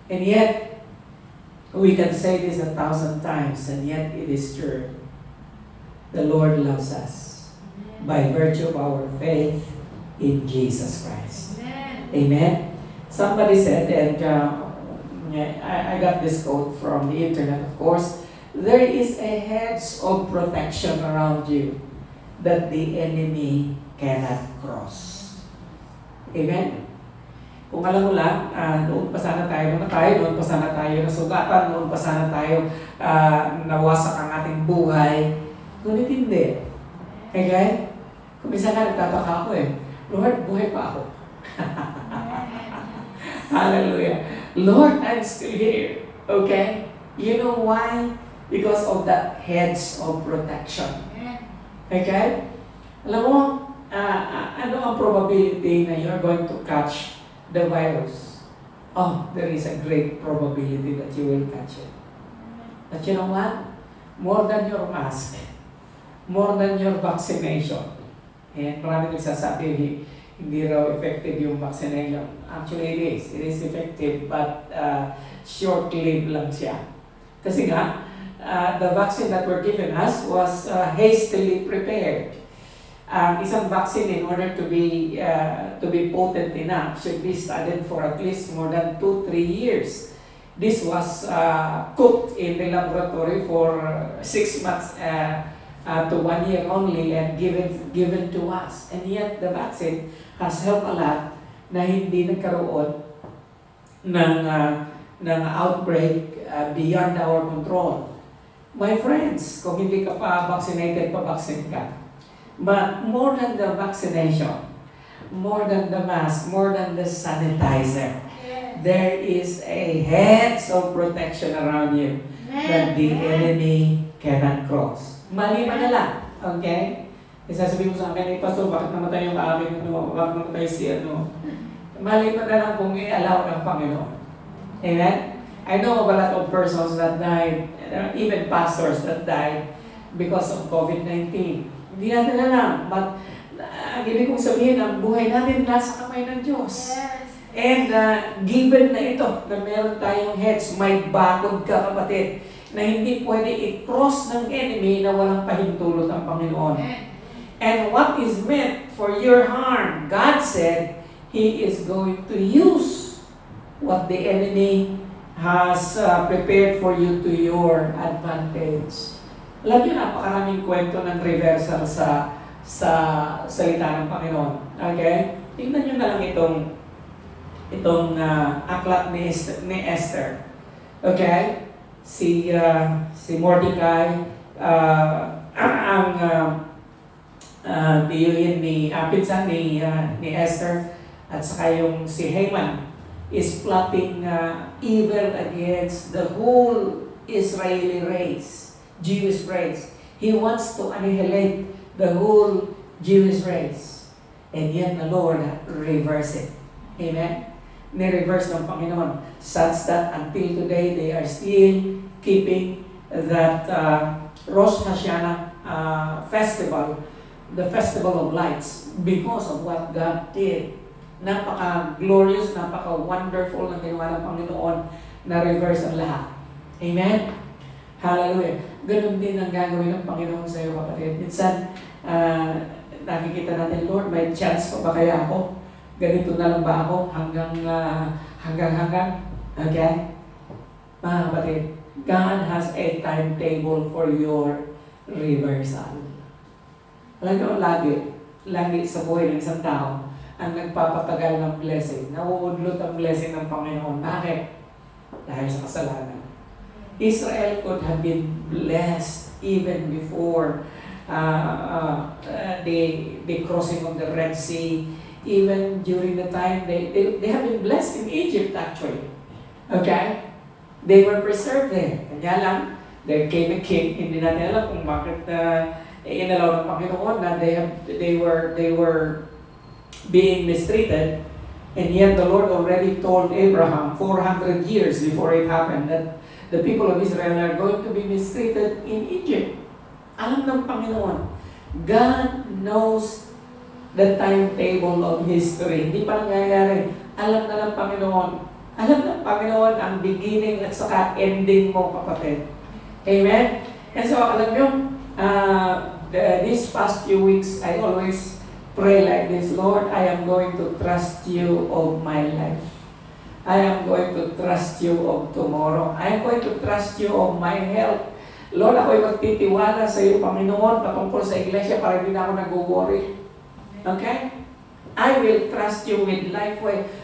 And yet, we can say this 1,000 times, and yet it is true. The Lord loves us by virtue of our faith in Jesus Christ. Amen? Somebody said, and I got this quote from the internet, of course, there is a hedge of protection around you that the enemy cannot cross. Amen? Kung alam mo lang, noon pa sana tayo namatay, noon pa sana tayo nasugatan, noon pa sana tayo nawasak ang ating buhay, ngunit hindi. Okay? Kung minsan nga nagtataka ako eh, Lord, buhay pa ako. Hallelujah. Lord, I'm still here. Okay? You know why? Because of that hedge of protection. Okay? Alam mo, ano ang probability na you're going to catch the virus? oh, there is a great probability that you will catch it. But you know what? More than your mask, more than your vaccination. And marami nagsasabi, hindi raw effective yung vaccination. Actually, it is effective, but short-lived lang siya. Kasi nga, the vaccine that were given us was hastily prepared. Isang vaccine, in order to be potent enough, should be studied for at least more than 2-3 years. This was cooked in the laboratory for 6 months to 1 year only and given to us. And yet, the vaccine has helped a lot na hindi nagkaroon ng outbreak beyond our control. My friends, kung hindi ka pa vaccinated, pa-vaccine ka. But more than the vaccination, more than the mask, more than the sanitizer, there is a hedge of protection around you that the enemy cannot cross. Maliban na lang, okay? Isasabihin mo sa akin, Pastor, bakit namatay yung aking bakit namatay si Maliban na lang kung i-allow ng Panginoon. Amen? I know of a lot of persons that died, even pastors that died because of COVID-19. Hindi natin alam, but ibig kong sabihin, ang buhay natin nasa kamay ng Diyos. Yes. And given na ito, na meron tayong hedge, may bakod ka, kapatid, na hindi pwede i-cross ng enemy na walang pahintulot ang Panginoon. And what is meant for your harm, God said, He is going to use what the enemy has prepared for you to your advantage. Alam niyo, napakaraming kwento ng reversal sa salita ng Panginoon. Okay? Tingnan niyo na lang itong aklat ni Esther. Okay? Si Mordecai, ang pinsan ni Esther, at saka yung si Haman is plotting evil against the whole Israeli race, Jewish race. He wants to annihilate the whole Jewish race. And yet the Lord reversed it. Amen? Ni-reverse ng Panginoon such that until today they are still keeping that Rosh Hashanah festival, the festival of lights, because of what God did. Napaka-glorious, napaka-wonderful ng ginawa ng Panginoon na reverse ang lahat. Amen? Hallelujah. Ganun din ang gagawin ng Panginoon sa iyo, kapatid. Minsan, nakikita natin, Lord, may chance pa ba kaya ako? Ganito na lang ba ako hanggang. Okay? Mga kapatid, God has a timetable for your reversal. Alam nyo, lagi sa buhay ng isang tao, ang nagpapatagal ng blessing, nauudlot ang blessing ng Panginoon. Bakit? Dahil sa kasalanan. Israel could have been blessed even before the crossing of the Red Sea. Even during the time they have been blessed in Egypt actually. Okay? They were preserved there. Kanya lang, there came a king. Hindi natin alam kung bakit inalaw ng Panginoon na they were being mistreated. And yet the Lord already told Abraham 400 years before it happened that the people of Israel are going to be mistreated in Egypt. Alam ng Panginoon. God knows the timetable of history. Hindi pa nangyayari. Alam na ng Panginoon. Alam ng Panginoon ang beginning at saka ending mo, kapatid. Amen? And so, alam nyo, these past few weeks, I always pray like this, Lord, I am going to trust you of my life. I am going to trust you of tomorrow. I am going to trust you of my health. Lord, ako'y magtitiwala sa iyo, Panginoon, patungkol sa iglesia para hindi na ako nag-worry. Okay? I will trust you with life.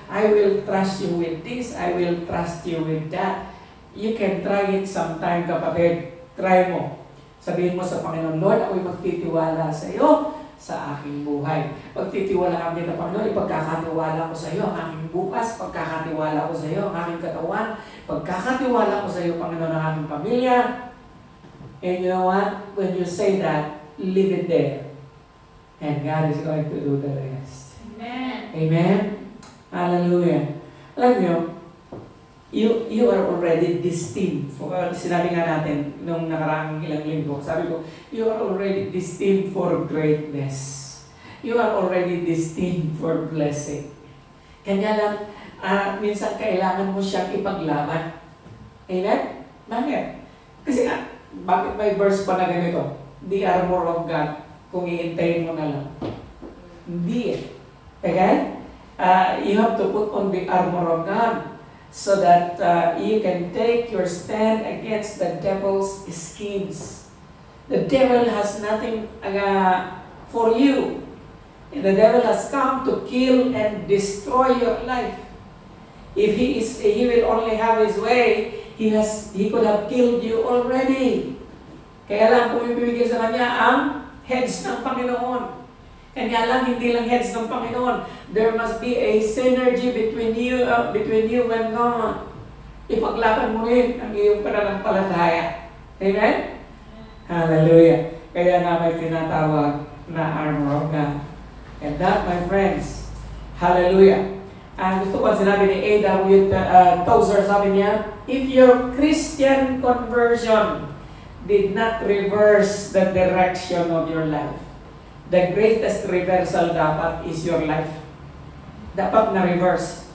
I will trust you with this. I will trust you with that. You can try it sometime, kapatid. Try mo. Sabihin mo sa Panginoon, Lord, ako'y magtitiwala sa iyo sa aking buhay. Pagtitiwalaan kita, Panginoon, ipagkakatiwala ko sa iyo ang aking bukas, pagkakatiwala ko sa iyo ang aking katawan, pagkakatiwala ko sa iyo, Panginoon, ang aking pamilya. And you know what? When you say that, leave it there. And God is going to do the rest. Amen. Amen? Hallelujah. Alam niyo, you are already destined for, sinabi nga natin nung nakaraang ilang linggo, sabi ko, you are already destined for greatness. You are already destined for blessing. Kanya lang, minsan kailangan mo siyang ipaglaban. Amen? Bakit? Kasi nga, bakit may verse pa na ganito? The armor of God, kung iintayin mo na lang. Hindi eh. Okay? You have to put on the armor of God so that you can take your stand against the devil's schemes. The devil has nothing for you. The devil has come to kill and destroy your life. If he will only have his way, he could have killed you already. Kaya lang pumipigil sa kanya ang heads ng Panginoon. Kanya lang, hindi lang heads ng Panginoon. There must be a synergy between you and God. Ipaglaban mo rin ang iyong pananampalataya. Amen? Hallelujah. Kaya nga may tinatawag na armor of God. And that, my friends, hallelujah. Gusto ko sinabi ni A.W. Tozer, sabi niya, if your Christian conversion did not reverse the direction of your life, the greatest reversal dapat is your life. Dapat na-reverse.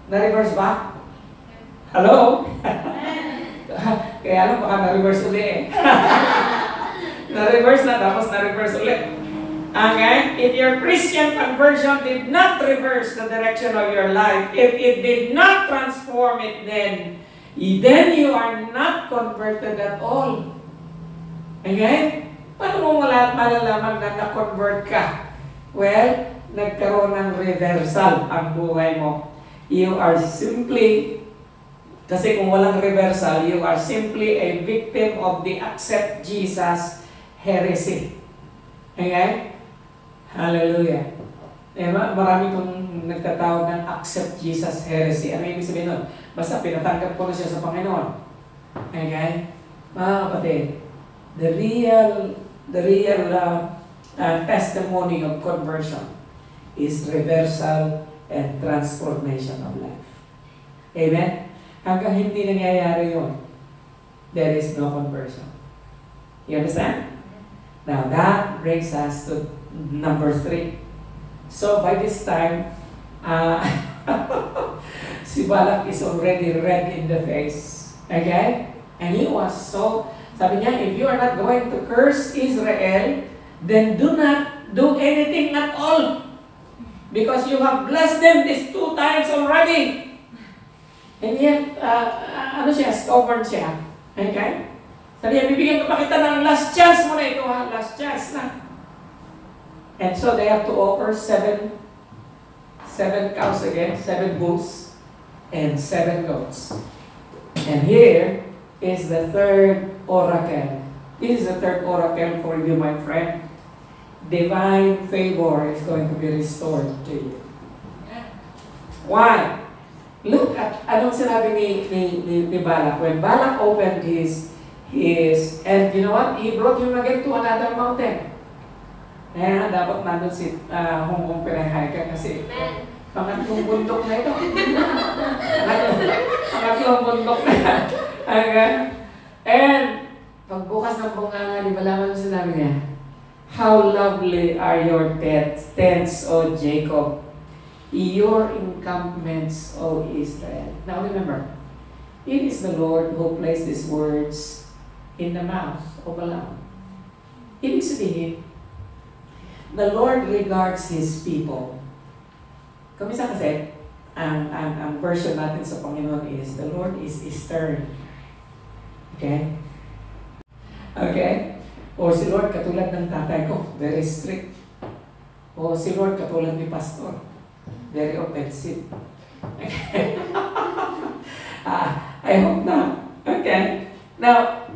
Na-reverse ba? Hello? Kaya lang baka na-reverse ulit eh. Na-reverse na, tapos na-reverse ulit. Okay? If your Christian conversion did not reverse the direction of your life, if it did not transform it, then you are not converted at all. Okay? Paano mo malalaman na na-convert ka? Well, nagkaroon ng reversal ang buhay mo. You are simply, kasi kung walang reversal, you are simply a victim of the accept Jesus heresy. Okay? Hallelujah. Marami kong nagtatawag ng accept Jesus heresy. Ano yung ibig sabihin nun? Basta pinatanggap ko na siya sa Panginoon. Okay? Mga kapatid, the real testimony of conversion is reversal and transformation of life. Amen? Hanggang hindi nangyayari yun, there is no conversion. You understand? Now that brings us to number 3. So by this time, si Balak is already red in the face. Okay? And he was so, sabi niya, if you are not going to curse Israel, then do not do anything at all. Because you have blessed them these 2 times already. And yet, stubborn siya. Okay? Sabi niya, bibigyan ko pa kita ng last chance mo na ito ha, last chance na. And so they have to offer 7 cows again, 7 bulls, and 7 goats. And here is the third oracle. This is the third oracle for you, my friend. Divine favor is going to be restored to you. Why? Look at anong sinabi ni Balak. When Balak opened his, and you know what? He brought him again to another mountain. Kaya dapat nandun si Hong Kong pinahayag kasi pangatlong bundok na ito. Pangatlong bundok na. And pagbukas ng bunganga, di ba laman yung sinabi niya? How lovely are your tents, O Jacob, your encampments, O Israel. Now remember, it is the Lord who placed these words in the mouth of Balaam. Ibig sabihin, the Lord regards His people. Kumisa kasi, ang version natin sa Panginoon is, the Lord is stern. Okay? Okay? O si Lord katulad ng tatay ko, very strict. O si Lord katulad ni Pastor, very offensive. I hope not. Okay? Now,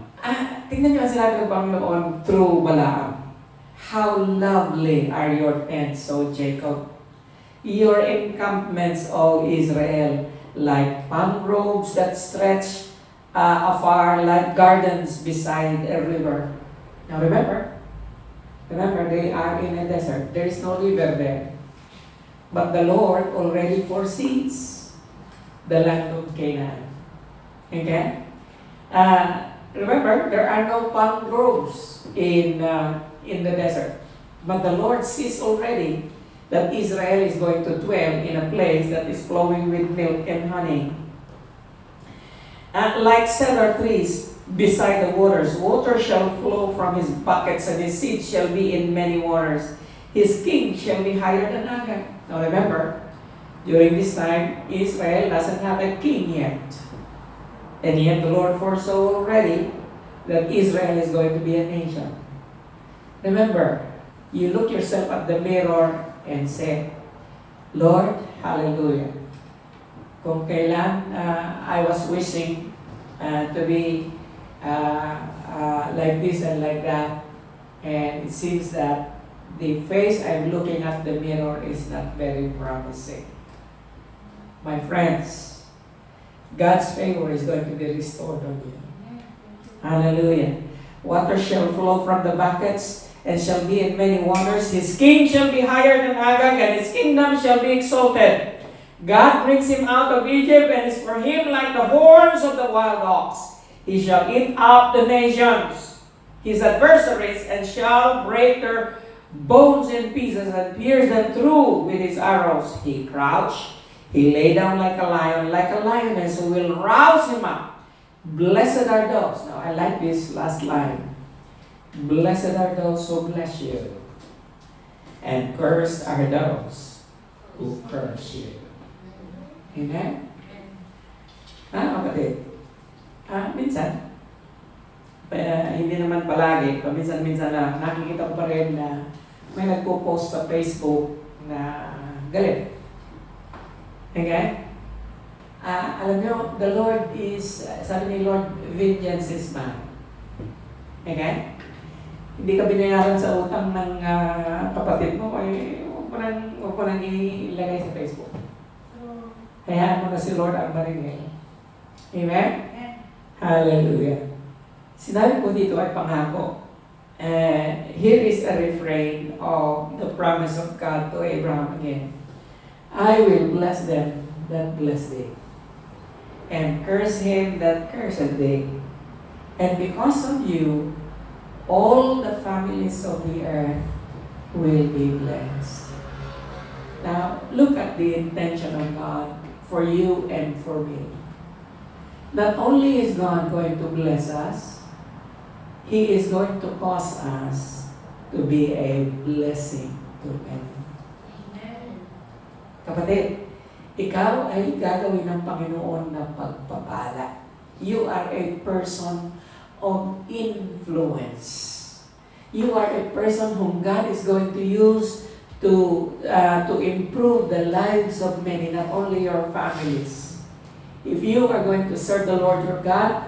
tingnan niyo ang sinabi ng Panginoon through Balaam. How lovely are your tents, O Jacob. Your encampments, O Israel, like palm groves that stretch afar, like gardens beside a river. Now remember, they are in a desert. There is no river there. But the Lord already foresees the land of Canaan. Okay? Remember, there are no palm groves in the desert. But the Lord sees already that Israel is going to dwell in a place that is flowing with milk and honey. Like cedar trees beside the waters, water shall flow from his buckets, and his seat shall be in many waters. His king shall be higher than Agag. Now remember, during this time, Israel doesn't have a king yet. And yet the Lord foresaw already that Israel is going to be a nation. Remember, you look yourself at the mirror and say, Lord, hallelujah. Kung kailan I was wishing to be like this and like that, and it seems that the face I'm looking at the mirror is not very promising. My friends, God's favor is going to be restored on you. Hallelujah. Water shall flow from the buckets and shall be in many waters. His king shall be higher than Agag, and his kingdom shall be exalted. God brings him out of Egypt, and is for him like the horns of the wild ox. He shall eat up the nations, his adversaries, and shall break their bones in pieces and pierce them through with his arrows. He crouched, he lay down like a lion, like a lioness who will rouse him up. Blessed are those. Now I like this last line. Blessed are those who bless you, and cursed are those who curse you. Amen? Kapatid? Minsan, hindi naman palagi, paminsan-minsan lang, nakikita ko pa rin na may nagpo-post sa Facebook na galit. Okay? Alam nyo, the Lord is, sabi ni Lord, vengeance is mine. Okay? Hindi ka binayaran sa utang ng kapatid mo, ay huwag mo nang ilagay sa Facebook. Hayaan mo na si Lord ang maringay. Amen? Hallelujah. Sinabi po dito ay pangako. Here is a refrain of the promise of God to Abraham again. I will bless them that bless thee, and curse him that curseth thee. And because of you, all the families of the earth will be blessed. Now, look at the intention of God for you and for me. Not only is God going to bless us, He is going to cause us to be a blessing to many. Amen. Kapatid, ikaw ay gagawin ng Panginoon na pagpapala. You are a person of influence. You are a person whom God is going to use to improve the lives of many, not only your families. If you are going to serve the Lord your God,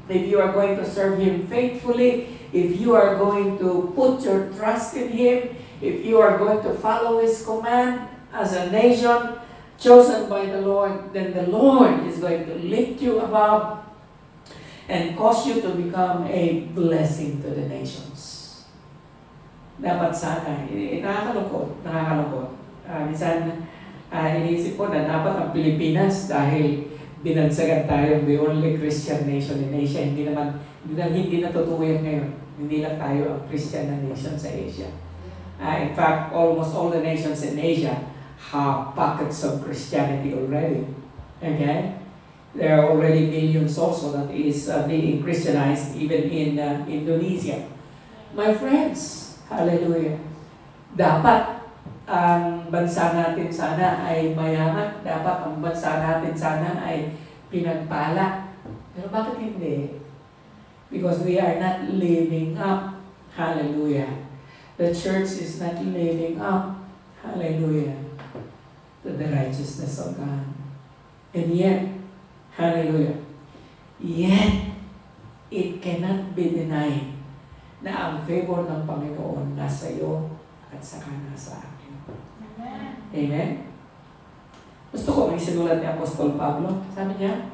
if you are going to serve Him faithfully, if you are going to put your trust in Him, if you are going to follow His command as a nation chosen by the Lord, then the Lord is going to lift you above and cause you to become a blessing to the nations. Dapat sana, nakakalungkot. Minsan, iniisip ko na dapat ang Pilipinas dahil binansagan tayo the only Christian nation in Asia. Hindi na totoo yan ngayon. Hindi lang tayo ang Christian na nation sa Asia. In fact, almost all the nations in Asia have pockets of Christianity already. Okay? There are already millions also that is being Christianized even in Indonesia. My friends, hallelujah. Dapat ang bansa natin sana ay mayaman. Dapat ang bansa natin sana ay pinagpala. Pero bakit hindi? Because we are not living up. Hallelujah. The church is not living up. Hallelujah. To the righteousness of God. And yet, hallelujah. Yet, it cannot be denied na ang favor ng Panginoon nasa iyo at saka nasa akin. Amen. Amen? Gusto ko may sinulat ni Apostol Pablo. Sabi niya,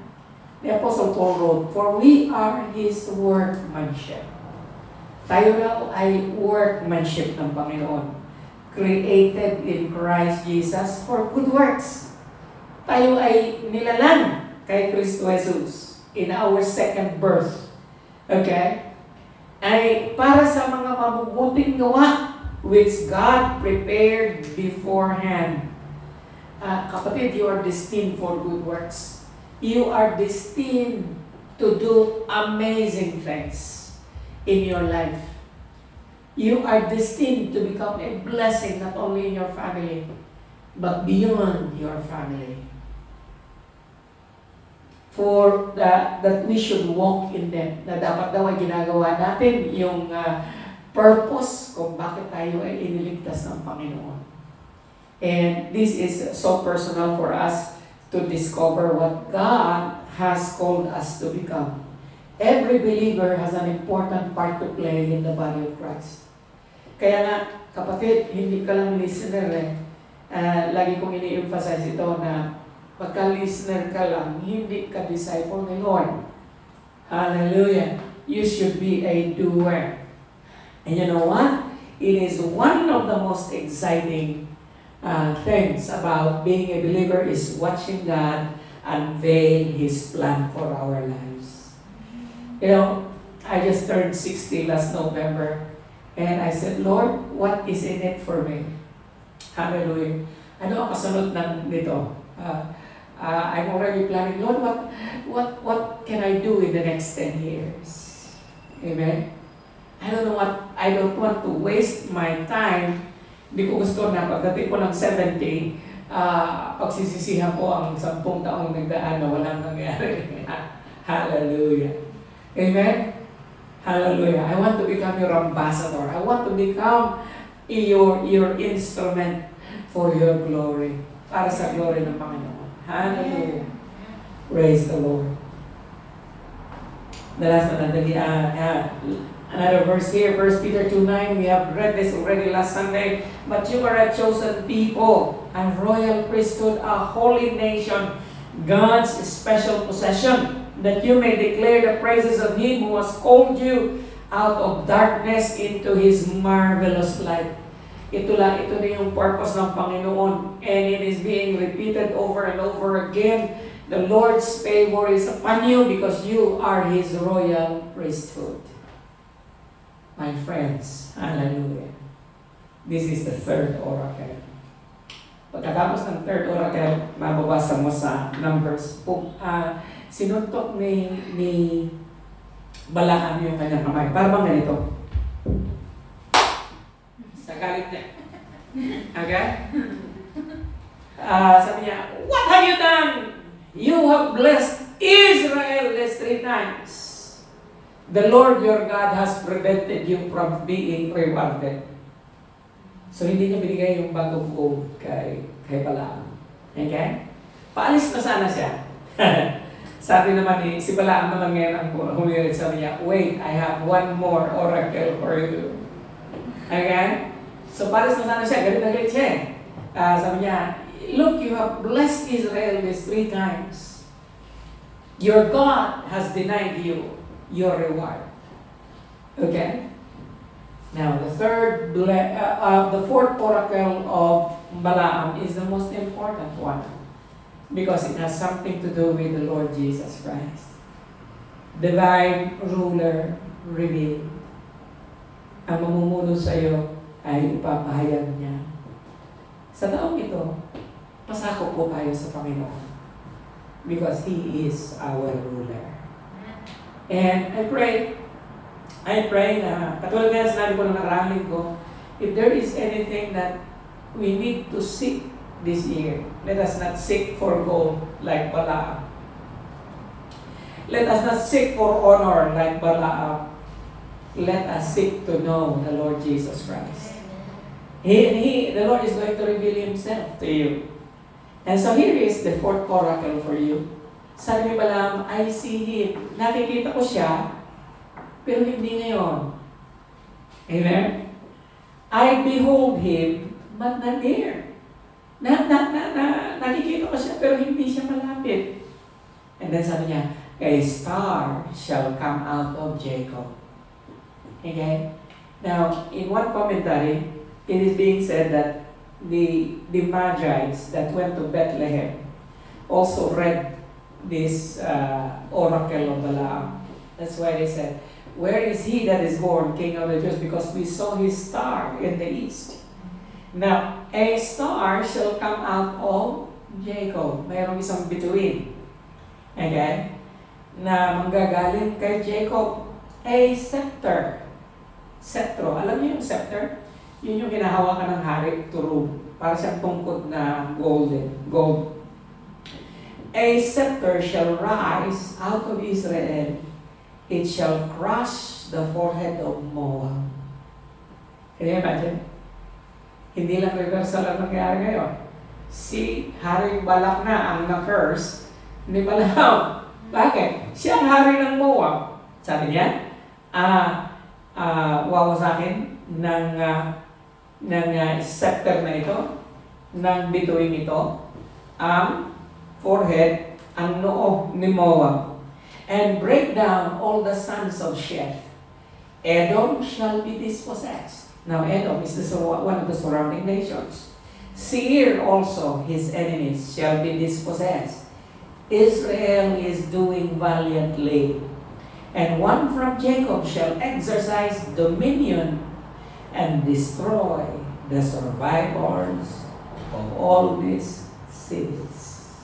the Apostle Paul wrote, "For we are His workmanship." Tayo raw ay workmanship ng Panginoon. Created in Christ Jesus for good works. Tayo ay nilalang kay Kristo Jesus. in our second birth. Okay? Ay para sa mga mabubuting gawa which God prepared beforehand. Kapatid, you are destined for good works. You are destined to do amazing things in your life. You are destined to become a blessing not only in your family, but beyond your family. For that we should walk in them. Na dapat daw ay ginagawa natin yung purpose kung bakit tayo ay iniligtas ng Panginoon. And this is so personal for us to discover what God has called us to become. Every believer has an important part to play in the body of Christ. Kaya nga, kapatid, hindi ka lang listener eh. Lagi kong ini-emphasize ito na pagka-listener ka lang, hindi ka disciple ni Lord. Hallelujah. You should be a doer. And you know what? It is one of the most exciting things about being a believer is watching God unveil His plan for our lives. You know, I just turned 60 last November, and I said, Lord, what is in it for me? Hallelujah. Ano ang kasunod nito? I'm already planning, Lord, what can I do in the next 10 years? Amen? I don't want to waste my time. Hindi ko gusto na pagdating ko ng 70, pagsisisihan ko ang 10 taong nagdaan na walang nangyari. Hallelujah. Amen? Hallelujah. I want to become your ambassador. I want to become your instrument for your glory. Para sa glory ng Panginoon. Hallelujah. Praise the Lord. The last one, another verse here, 1 Peter 2:9. We have read this already last Sunday. But you are a chosen people, a royal priesthood, a holy nation, God's special possession, that you may declare the praises of Him who has called you out of darkness into His marvelous light. Ito na yung purpose ng Panginoon, and it is being repeated over and over again. The Lord's favor is upon you because you are His royal priesthood. My friends, hallelujah. This is the third oracle. Pagkatapos ng third oracle, mababasa mo sa Numbers. Sinuntok ni Balaam yung kanyang kamay. Para bang ganito? Sa galit niya. Okay? Sabi niya, what have you done? You have blessed Israel these 3 times. The Lord your God has prevented you from being rewarded. So hindi niya binigay yung bagong gold kay Balaam. Okay? Paalis na sana siya. Sabi naman si Balaam naman ngayon ang humirit, sabi niya, wait, I have one more oracle for you. Okay? So paalis na sana siya, galit na galit siya. Sabi niya, look, you have blessed Israel these 3 times. Your God has denied you your reward. Okay? Now, the fourth oracle of Balaam is the most important one because it has something to do with the Lord Jesus Christ. Divine ruler revealed. Ang mamumuno sa iyo ay ipapahayag niya. Sa taong ito, pasakop po tayo sa Panginoon because He is our ruler. And I pray na, katulad nga sinabi ko na naraming ko, if there is anything that we need to seek this year, let us not seek for gold like Balaam. Let us not seek for honor like Balaam. Let us seek to know the Lord Jesus Christ. The Lord is going to reveal Himself to you. And so here is the fourth oracle for you. Sabi ni Balaam, I see Him. Nakikita ko siya, pero hindi ngayon. Amen? I behold Him, but not near. Nakikita ko siya, pero hindi siya malapit. And then sabi niya, a star shall come out of Jacob. Okay? Now, in one commentary, it is being said that the Magi's that went to Bethlehem also read this oracle of Balaam. That's why they said, "Where is he that is born King of the Jews? Because we saw his star in the east." Now, a star shall come out of Jacob. Mayroong isang bituin. Okay? Na manggagaling kay Jacob. A scepter. Sceptro. Alam niyo yung scepter? Yun yung hinahawakan ng hari to rule. Para siyang tungkod na gold. A scepter shall rise out of Israel. It shall crush the forehead of Moab. Can you imagine? Hindi lang reversal ang nangyari ngayon. Si Haring Balak na ang na-curse ni Balaam. Bakit? Siya ang hari ng Moab. Sabi niya, wawasakin ng scepter na ito, ng bituin ito, ang forehead, ang noo ni Moab, and break down all the sons of Sheth. Edom shall be dispossessed. Now Edom is one of the surrounding nations. Seir also, his enemies, shall be dispossessed. Israel is doing valiantly. And one from Jacob shall exercise dominion and destroy the survivors of all these cities.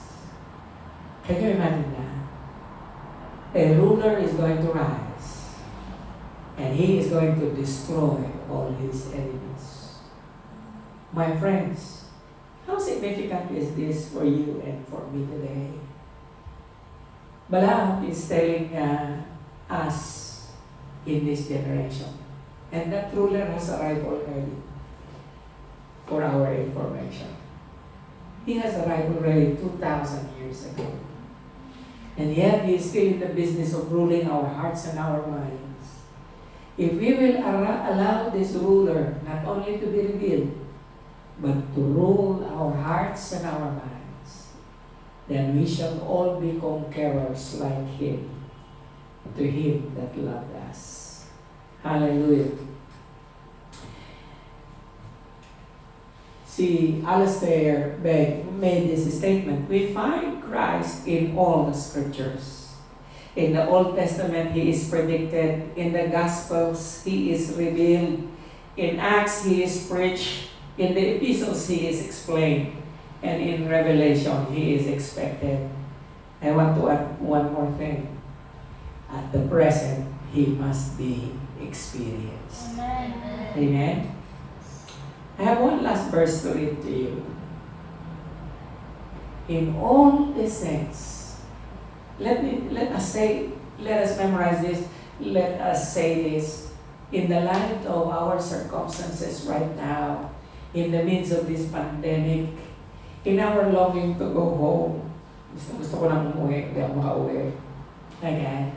Can you imagine that? A ruler is going to rise, and he is going to destroy all his enemies. My friends, how significant is this for you and for me today? Balaam is telling us in this generation, and that ruler has arrived already. For our information, he has arrived already 2,000 years ago, and yet he is still in the business of ruling our hearts and our minds. If we will allow this ruler not only to be revealed, but to rule our hearts and our minds, then we shall all be conquerors like him, to him that loved us. Hallelujah. See, Alistair Begg made this statement: we find Christ in all the scriptures. In the Old Testament, he is predicted. In the Gospels, he is revealed. In Acts, he is preached. In the Epistles, he is explained. And in Revelation, he is expected. I want to add one more thing. At the present, he must be experienced. Amen. Amen? I have one last verse to read to you. In all these things, let us memorize this. Let us say this. In the light of our circumstances right now, in the midst of this pandemic, in our longing to go home, gusto ko nang umuwi, hindi ako makauwi. Okay?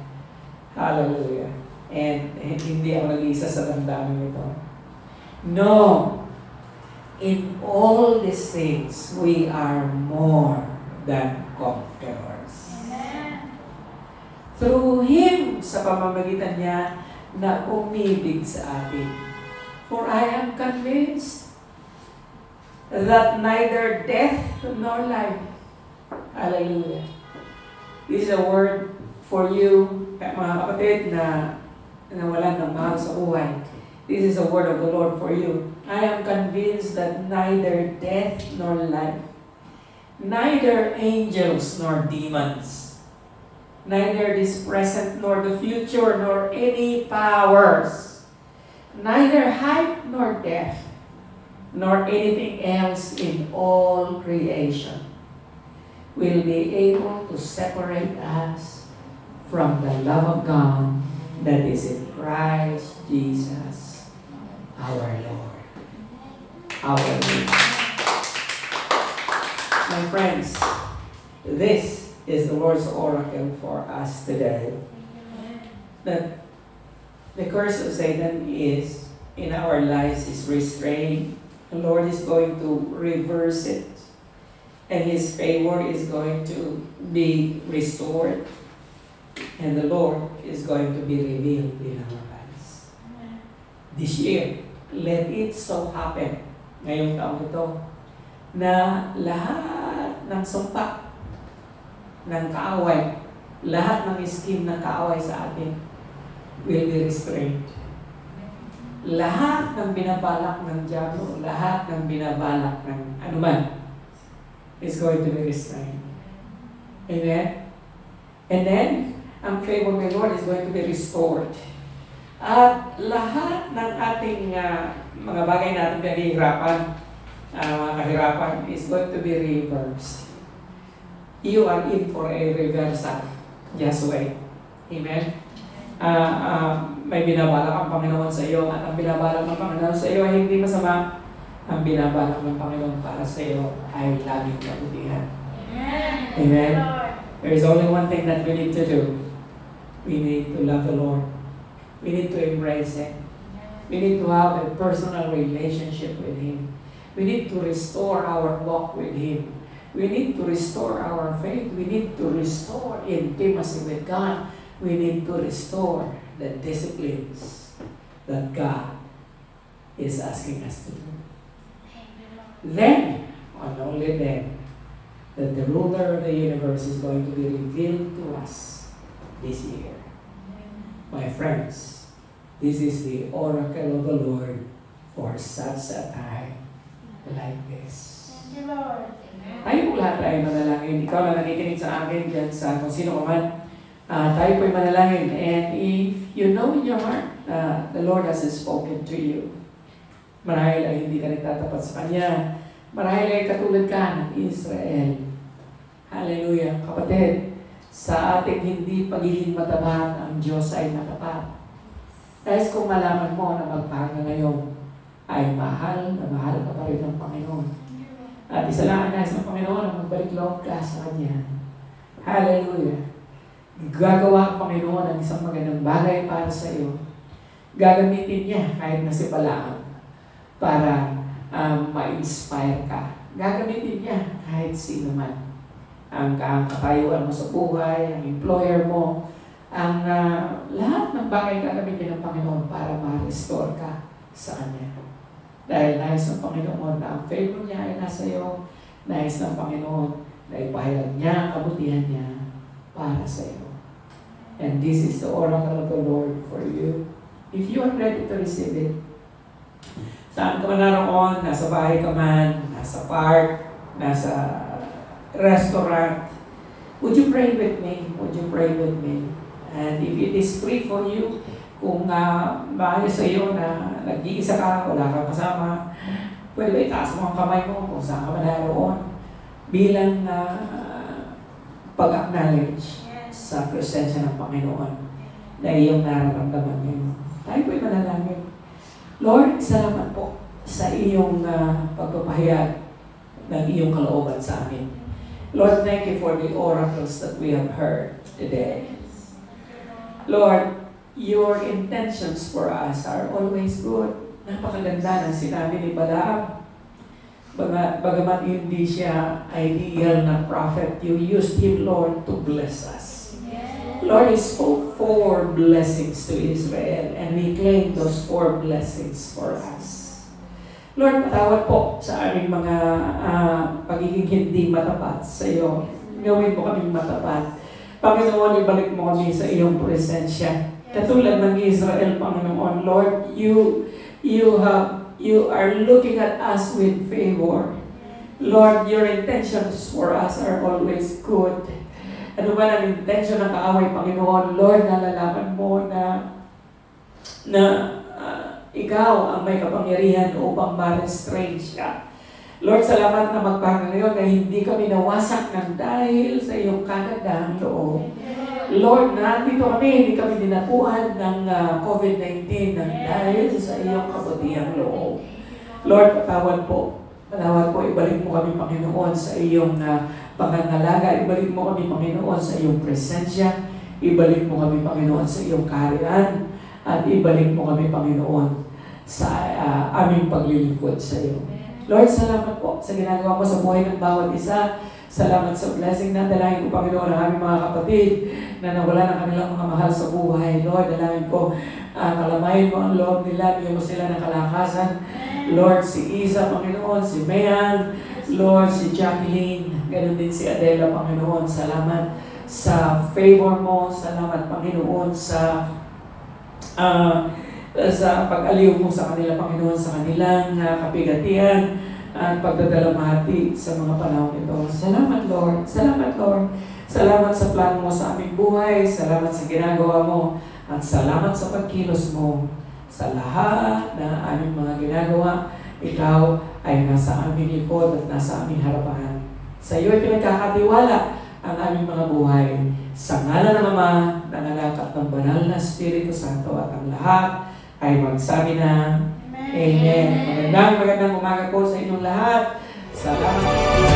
Hallelujah. And hindi ako nag-iisa sa damdamin ito. No! In all these things, we are more than conquerors. Amen. Through Him, sa pamamagitan niya, na umibig sa atin. For I am convinced that neither death nor life, hallelujah, this is a word for you, mga kapatid na nawalan ng mahal sa buhay. This is a word of the Lord for you. I am convinced that neither death nor life, neither angels nor demons, neither this present nor the future nor any powers, neither height nor depth, nor anything else in all creation will be able to separate us from the love of God that is in Christ Jesus, our Lord, our Lord. My friends, this is the Lord's oracle for us today. That the curse of Satan is in our lives is restrained. The Lord is going to reverse it, and His favor is going to be restored, and the Lord is going to be revealed in our lives. This year, let it so happen, ngayong taon ito, na lahat ng sumpa ng kaaway, lahat ng scheme ng kaaway sa atin will be restrained. Lahat ng binabalak ng diablo, lahat ng binabalak ng anuman is going to be restrained. Amen? And then, ang favor of the Lord is going to be restored. At lahat ng ating mga bagay natin pinahihirapan, mga kahirapan, is going to be reversed. You are in for a reversal. Just wait. Amen? May binabalak ang Panginoon sa iyo, at ang binabalak ng Panginoon sa iyo ay hindi masama. Ang binabalak ng Panginoon para sa iyo ay laging kabutihan. Amen? There is only one thing that we need to do. We need to love the Lord. We need to embrace Him. We need to have a personal relationship with Him. We need to restore our walk with Him. We need to restore our faith. We need to restore intimacy with God. We need to restore the disciplines that God is asking us to do. Then, and only then, that the ruler of the universe is going to be revealed to us this year. My friends, this is the oracle of the Lord for such a time like this. Thank you, Lord. Tayo po lahat ay manalangin. Ikaw na nakikinig sa akin dyan sa kung sino ka man. Tayo po ay manalangin. And if you know in your heart the Lord has spoken to you, marahil ay hindi ka nagtatapat sa Kanya, marahil ay katulad ka ng Israel. Hallelujah. Kapatid, sa ating hindi pagiging matapat, ang Diyos ay matapat. Dahil kung malaman mo na magpahinga ngayon, ay mahal na mahal ka pa rin ng Panginoon. At isa lang ang nais ng Panginoon na magbalik loob ka sa Kanya. Hallelujah. Gagawa ang Panginoon ng isang magandang bagay para sa iyo. Gagamitin niya kahit na si Balaam para ma-inspire ka. Gagamitin niya kahit sino man. Ang katayuan mo sa buhay, ang employer mo, ang lahat ng bagay gagamitin ng Panginoon para ma-restore ka sa Kanya. Dahil nais ng Panginoon na ang favor niya ay nasa iyo, nais ng Panginoon na ipahayag niya ang kabutihan niya para sa iyo. And this is the oracle of the Lord for you. If you are ready to receive it, saan ka man naroon, nasa bahay ka man, nasa park, nasa restaurant, would you pray with me? Would you pray with me? And if it is free for you, kung maayos sa iyo na nag-iisa ka, wala kang kasama, pwede ba itaas mo ang kamay mo kung saan ka man naroon bilang pag-acknowledge sa presensya ng Panginoon na iyong nararamdaman ngayon. Tayo po'y manalangin. Lord, salamat po sa iyong pagpapahayag ng iyong kalooban sa amin. Lord, thank you for the oracles that we have heard today. Lord, your intentions for us are always good. Napakaganda ng sinabi ni Balaam. Bagamat hindi siya ideal na prophet, you used him, Lord, to bless us. Lord, He spoke 4 blessings to Israel, and we claim those 4 blessings for us. Lord, patawad po sa aming mga pagiging hindi matapat sa iyo. Gawin mo kaming matapat. Panginoon, ibalik mo kami sa iyong presensya. Katulad ng Israel, Panginoon, Lord, you are looking at us with favor. Lord, your intentions for us are always good. Ano ba ang intention ng kaaway, Panginoon? Lord, nalalaman mo na ikaw ang may kapangyarihan upang ma-restrain siya. Lord, salamat na magpahinga ngayon na hindi kami nawasak ng dahil sa iyong kagandahang loob. Lord, nandito kami, hindi kami dinapuan ng COVID-19 ng dahil sa iyong kabutihang loob. Lord, patawad po. Patawad po, ibalik mo kami, Panginoon, sa iyong pangangalaga. Ibalik mo kami, Panginoon, sa iyong presensya. Ibalik mo kami, Panginoon, sa iyong kaharian. At ibalik mo kami, Panginoon, sa aming paglilingkod sa iyo. Lord, salamat po sa ginagawa mo sa buhay ng bawat isa. Salamat sa blessing na dalangin ko, Panginoon, ng aming mga kapatid na nawala ng kanilang mga mahal sa buhay. Lord, dalangin ko, kalamayin mo ang loob nila, bigyan mo sila ng kalakasan. Lord, si Isa, Panginoon, si Mayan, Lord, si Jacqueline, ganun din si Adela, Panginoon. Salamat sa favor mo. Salamat, Panginoon, sa pag-aliw mo sa kanila, Panginoon, sa kanilang kapigatian at pagdadalamhati sa mga panahon ito. Salamat, Lord. Salamat, Lord. Salamat sa plano mo sa aming buhay. Salamat sa ginagawa mo. At salamat sa pagkilos mo sa lahat na aming mga ginagawa. Ikaw ay nasa aming likod at nasa aming harapan. Sa iyo ay pinagkakatiwala ang aming mga buhay. Sa ngalan ng Ama, ng Anak at ng Banal na Espiritu Santo at ang lahat ay magsabi na Amen. Magandang umaga po sa inyong lahat. Salamat.